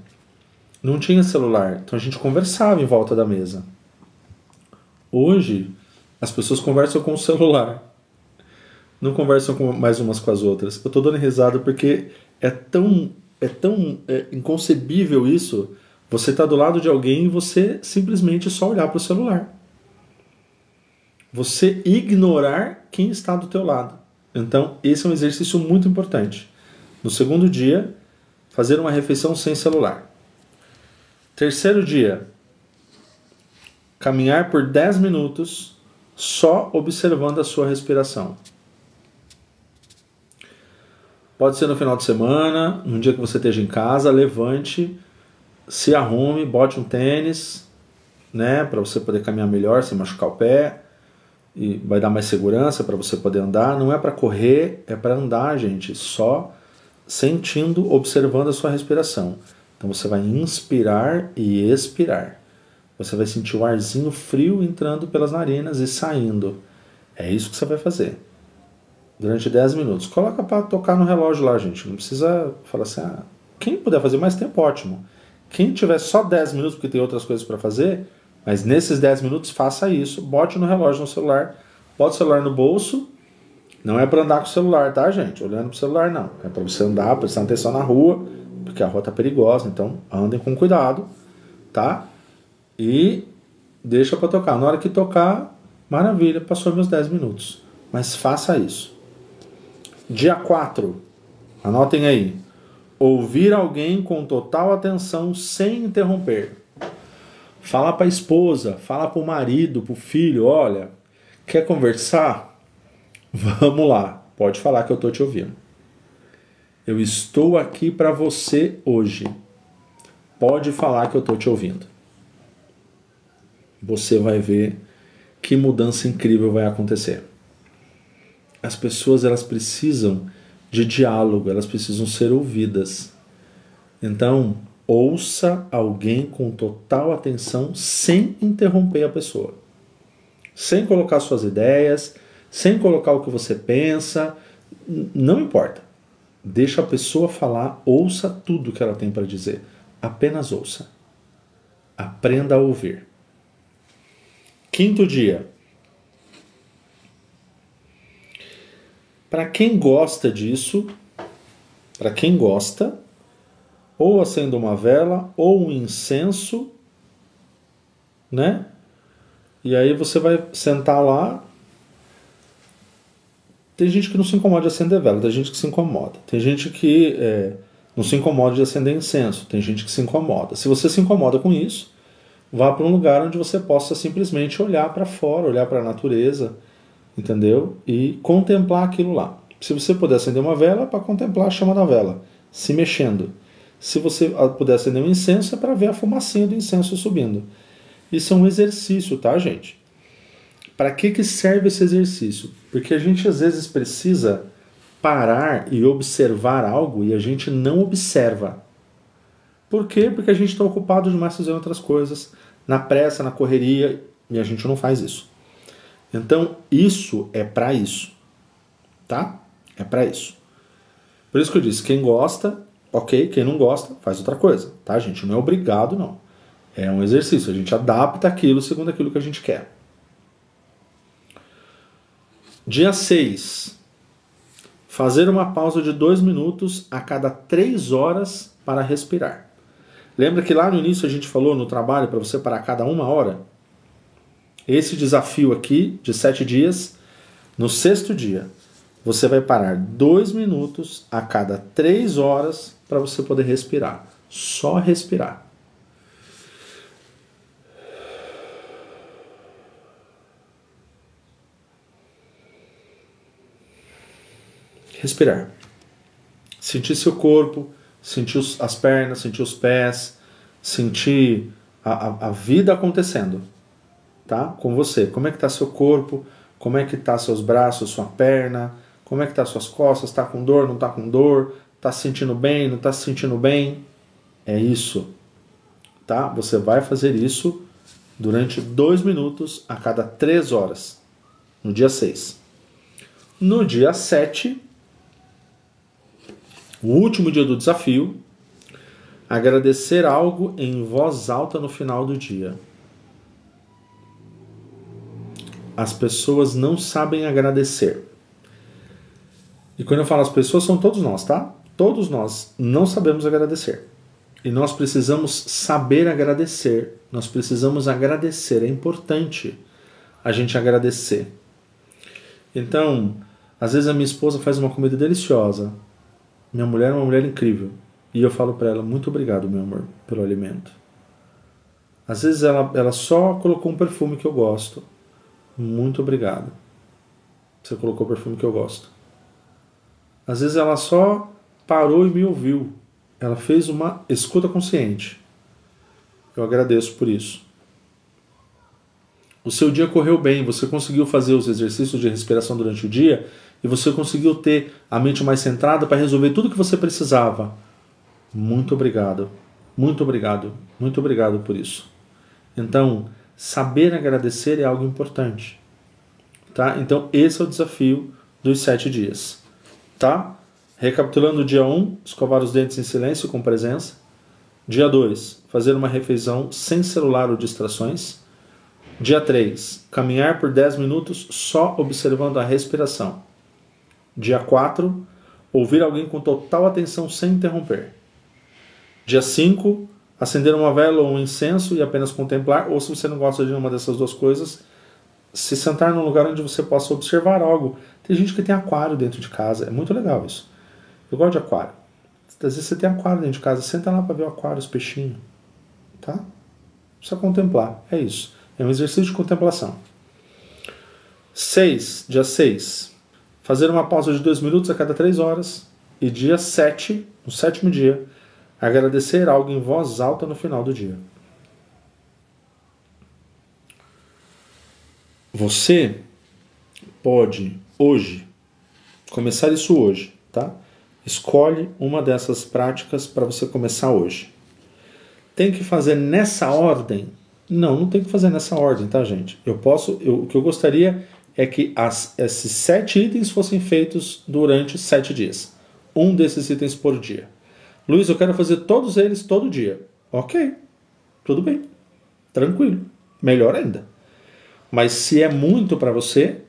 não tinha celular, então a gente conversava em volta da mesa. Hoje, as pessoas conversam com o celular. Não conversam mais umas com as outras. Eu estou dando risada porque é tão inconcebível isso. Você está do lado de alguém e você simplesmente só olhar para o celular. Você ignorar quem está do teu lado. Então, esse é um exercício muito importante. No segundo dia, fazer uma refeição sem celular. Terceiro dia, caminhar por 10 minutos só observando a sua respiração. Pode ser no final de semana, num dia que você esteja em casa, levante, se arrume, bote um tênis, né, para você poder caminhar melhor, sem machucar o pé, e vai dar mais segurança para você poder andar. Não é para correr, é para andar, gente, só sentindo, observando a sua respiração. Então você vai inspirar e expirar. Você vai sentir o arzinho frio entrando pelas narinas e saindo. É isso que você vai fazer. Durante 10 minutos. Coloca para tocar no relógio lá, gente. Não precisa falar assim, quem puder fazer mais tempo, ótimo. Quem tiver só 10 minutos, porque tem outras coisas para fazer, mas nesses 10 minutos faça isso. Bote no relógio, no celular. Bote o celular no bolso. Não é para andar com o celular, tá, gente? Olhando pro celular, não. É para você andar, prestando atenção na rua, porque a rua tá perigosa. Então, andem com cuidado, tá? E deixa para tocar. Na hora que tocar, maravilha, passou meus 10 minutos. Mas faça isso. Dia 4, anotem aí. Ouvir alguém com total atenção sem interromper. Fala para a esposa, fala para o marido, para o filho, olha, quer conversar? Vamos lá, pode falar que eu estou te ouvindo. Eu estou aqui para você hoje. Pode falar que eu estou te ouvindo. Você vai ver que mudança incrível vai acontecer. As pessoas, elas precisam de diálogo, elas precisam ser ouvidas. Então, ouça alguém com total atenção sem interromper a pessoa. Sem colocar suas ideias, sem colocar o que você pensa, não importa. Deixa a pessoa falar, ouça tudo que ela tem para dizer. Apenas ouça. Aprenda a ouvir. 5º dia. Para quem gosta disso, para quem gosta, ou acenda uma vela, ou um incenso, né? E aí você vai sentar lá. Tem gente que não se incomoda de acender vela, tem gente que se incomoda. Tem gente que não se incomoda de acender incenso, tem gente que se incomoda. Se você se incomoda com isso, vá para um lugar onde você possa simplesmente olhar para fora, olhar para a natureza, entendeu? E contemplar aquilo lá. Se você puder acender uma vela, é para contemplar a chama da vela, se mexendo. Se você puder acender um incenso, é para ver a fumacinha do incenso subindo. Isso é um exercício, tá, gente? Para que serve esse exercício? Porque a gente às vezes precisa parar e observar algo e a gente não observa. Por quê? Porque a gente está ocupado demais fazendo outras coisas, na pressa, na correria, e a gente não faz isso. Então, isso é para isso. Tá? É para isso. Por isso que eu disse, quem gosta, ok, quem não gosta, faz outra coisa. Tá, gente? Não é obrigado, não. É um exercício, a gente adapta aquilo segundo aquilo que a gente quer. Dia 6. Fazer uma pausa de 2 minutos a cada 3 horas para respirar. Lembra que lá no início a gente falou no trabalho para você parar a cada 1 hora? Esse desafio aqui, de 7 dias, no 6º dia, você vai parar 2 minutos a cada 3 horas para você poder respirar. Só respirar. Respirar. Sentir seu corpo, sentir as pernas, sentir os pés, sentir a vida acontecendo, tá? Com você. Como é que está seu corpo? Como é que tá seus braços, sua perna? Como é que tá suas costas? Tá com dor, não tá com dor? Tá se sentindo bem, não tá se sentindo bem? É isso, tá? Você vai fazer isso durante 2 minutos a cada 3 horas, no dia 6. No dia 7, o último dia do desafio, agradecer algo em voz alta no final do dia. As pessoas não sabem agradecer. E quando eu falo as pessoas, são todos nós, tá? Todos nós não sabemos agradecer. E nós precisamos saber agradecer. Nós precisamos agradecer. É importante a gente agradecer. Então, às vezes a minha esposa faz uma comida deliciosa. Minha mulher é uma mulher incrível. E eu falo para ela, muito obrigado, meu amor, pelo alimento. Às vezes ela só colocou um perfume que eu gosto. Muito obrigado. Você colocou o perfume que eu gosto. Às vezes ela só parou e me ouviu. Ela fez uma escuta consciente. Eu agradeço por isso. O seu dia correu bem, você conseguiu fazer os exercícios de respiração durante o dia e você conseguiu ter a mente mais centrada para resolver tudo o que você precisava. Muito obrigado. Muito obrigado. Muito obrigado por isso. Então, saber agradecer é algo importante. Tá? Então, esse é o desafio dos 7 dias. Tá? Recapitulando, dia 1, escovar os dentes em silêncio com presença. Dia 2, fazer uma refeição sem celular ou distrações. Dia 3, caminhar por 10 minutos só observando a respiração. Dia 4, ouvir alguém com total atenção sem interromper. Dia 5, acender uma vela ou um incenso e apenas contemplar, ou se você não gosta de nenhuma dessas duas coisas, se sentar num lugar onde você possa observar algo. Tem gente que tem aquário dentro de casa, é muito legal isso. Eu gosto de aquário. Às vezes você tem aquário dentro de casa, senta lá para ver o aquário, os peixinhos. Tá? Só contemplar, é isso. É um exercício de contemplação. 6, dia 6, fazer uma pausa de 2 minutos a cada 3 horas. E dia 7, no 7º dia, agradecer algo em voz alta no final do dia. Você pode hoje começar isso hoje, tá? Escolhe uma dessas práticas para você começar hoje. Tem que fazer nessa ordem? Não tem que fazer nessa ordem, tá, gente? O que eu gostaria é que esses 7 itens fossem feitos durante 7 dias. Um desses itens por dia. Luiz, eu quero fazer todos eles todo dia. Ok, tudo bem, tranquilo, melhor ainda. Mas se é muito para você,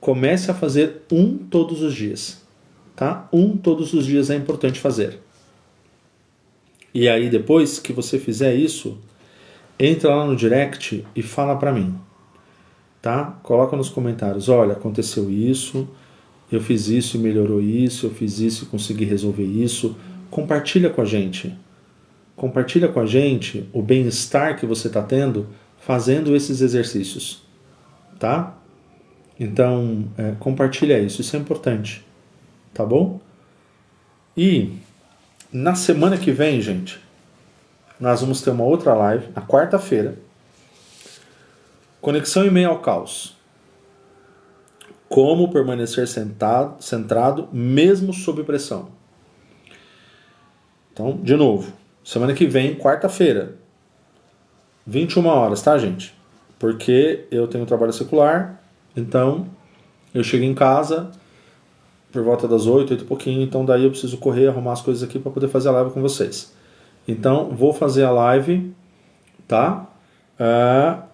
comece a fazer um todos os dias, tá? Um todos os dias é importante fazer. E aí depois que você fizer isso, entra lá no direct e fala para mim, tá? Coloca nos comentários, olha, aconteceu isso, eu fiz isso e melhorou isso, eu fiz isso e consegui resolver isso. Compartilha com a gente. Compartilha com a gente o bem-estar que você está tendo fazendo esses exercícios, tá? Então, compartilha isso é importante, tá bom? E na semana que vem, gente, nós vamos ter uma outra live, na quarta-feira, Conexão em meio ao caos. Como permanecer centrado mesmo sob pressão. Então, de novo, semana que vem, quarta-feira, 21 horas, tá, gente? Porque eu tenho trabalho secular, então eu chego em casa por volta das 8 e pouquinho, então daí eu preciso correr, arrumar as coisas aqui para poder fazer a live com vocês. Então, vou fazer a live, tá?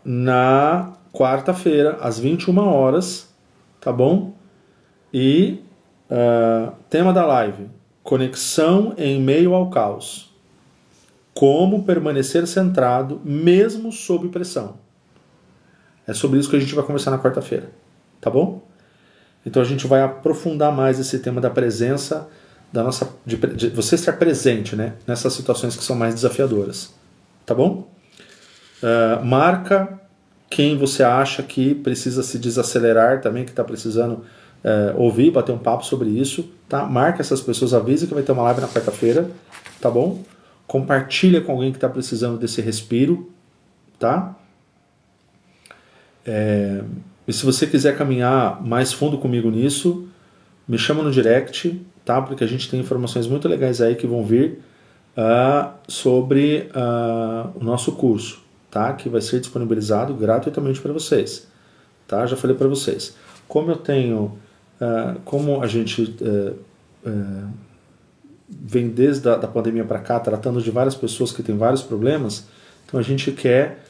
Na quarta-feira, às 21 horas, tá bom? E tema da live, conexão em meio ao caos. Como permanecer centrado mesmo sob pressão. É sobre isso que a gente vai conversar na quarta-feira, tá bom? Então a gente vai aprofundar mais esse tema da presença, de você estar presente, né, nessas situações que são mais desafiadoras, tá bom? Marca quem você acha que precisa se desacelerar também, que está precisando ouvir, bater um papo sobre isso, tá? Marca essas pessoas, avisa que vai ter uma live na quarta-feira, tá bom? Compartilha com alguém que está precisando desse respiro, tá? E se você quiser caminhar mais fundo comigo nisso, me chama no direct, tá? Porque a gente tem informações muito legais aí que vão vir sobre o nosso curso, tá? Que vai ser disponibilizado gratuitamente para vocês, tá? Já falei para vocês. Como eu tenho, como a gente vem desde a pandemia para cá tratando de várias pessoas que têm vários problemas, então a gente quer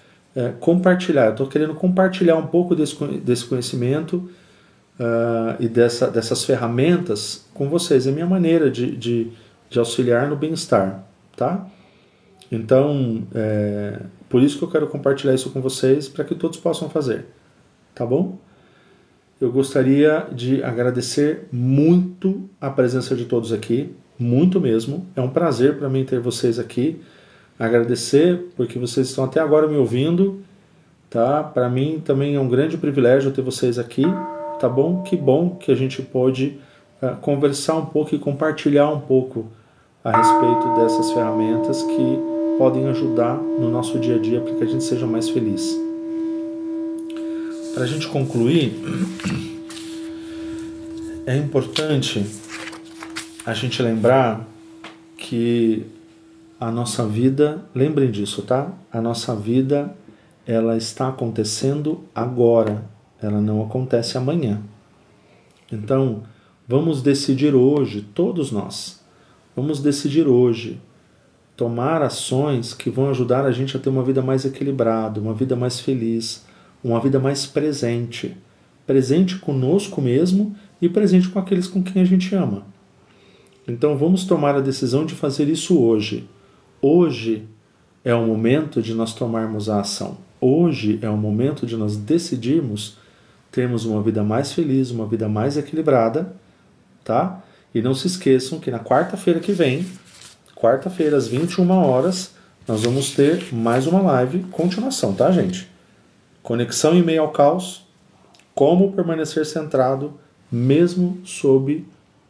compartilhar. Eu estou querendo compartilhar um pouco desse conhecimento e dessas ferramentas com vocês. É a minha maneira de auxiliar no bem-estar, tá? Então, por isso que eu quero compartilhar isso com vocês, para que todos possam fazer, tá bom? Eu gostaria de agradecer muito a presença de todos aqui, muito mesmo. É um prazer para mim ter vocês aqui. Agradecer porque vocês estão até agora me ouvindo, tá? Para mim também é um grande privilégio ter vocês aqui, tá bom? Que bom que a gente pôde conversar um pouco e compartilhar um pouco a respeito dessas ferramentas que podem ajudar no nosso dia a dia para que a gente seja mais feliz. Para a gente concluir, é importante a gente lembrar que a nossa vida, lembrem disso, tá? A nossa vida, ela está acontecendo agora, ela não acontece amanhã. Então, vamos decidir hoje, todos nós, vamos decidir hoje, tomar ações que vão ajudar a gente a ter uma vida mais equilibrada, uma vida mais feliz, uma vida mais presente. Presente conosco mesmo e presente com aqueles com quem a gente ama. Então, vamos tomar a decisão de fazer isso hoje. Hoje é o momento de nós tomarmos a ação. Hoje é o momento de nós decidirmos termos uma vida mais feliz, uma vida mais equilibrada, tá? E não se esqueçam que na quarta-feira que vem, quarta-feira às 21 horas, nós vamos ter mais uma live, continuação, tá, gente? Conexão em meio ao caos, como permanecer centrado mesmo sob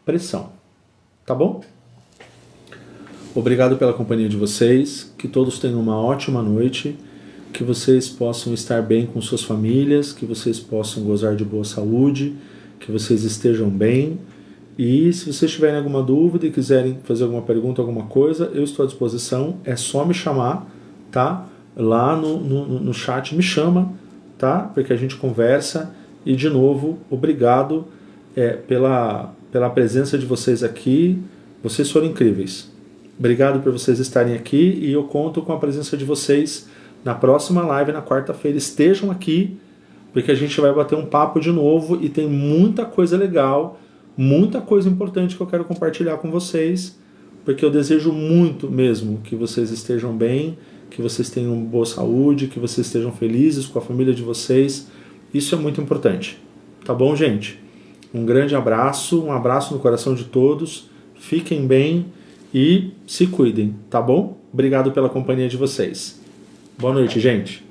pressão. Tá bom? Obrigado pela companhia de vocês, que todos tenham uma ótima noite que vocês possam estar bem com suas famílias, que vocês possam gozar de boa saúde, que vocês estejam bem. E se vocês tiverem alguma dúvida e quiserem fazer alguma pergunta, alguma coisa, eu estou à disposição, é só me chamar, tá? Lá no chat me chama, tá? Porque a gente conversa. E de novo, obrigado pela presença de vocês aqui, vocês foram incríveis. Obrigado por vocês estarem aqui e eu conto com a presença de vocês na próxima live, na quarta-feira. Estejam aqui, porque a gente vai bater um papo de novo e tem muita coisa legal, muita coisa importante que eu quero compartilhar com vocês, porque eu desejo muito mesmo que vocês estejam bem, que vocês tenham boa saúde, que vocês estejam felizes com a família de vocês. Isso é muito importante. Tá bom, gente? Um grande abraço, um abraço no coração de todos. Fiquem bem e se cuidem, tá bom? Obrigado pela companhia de vocês. Boa noite, gente.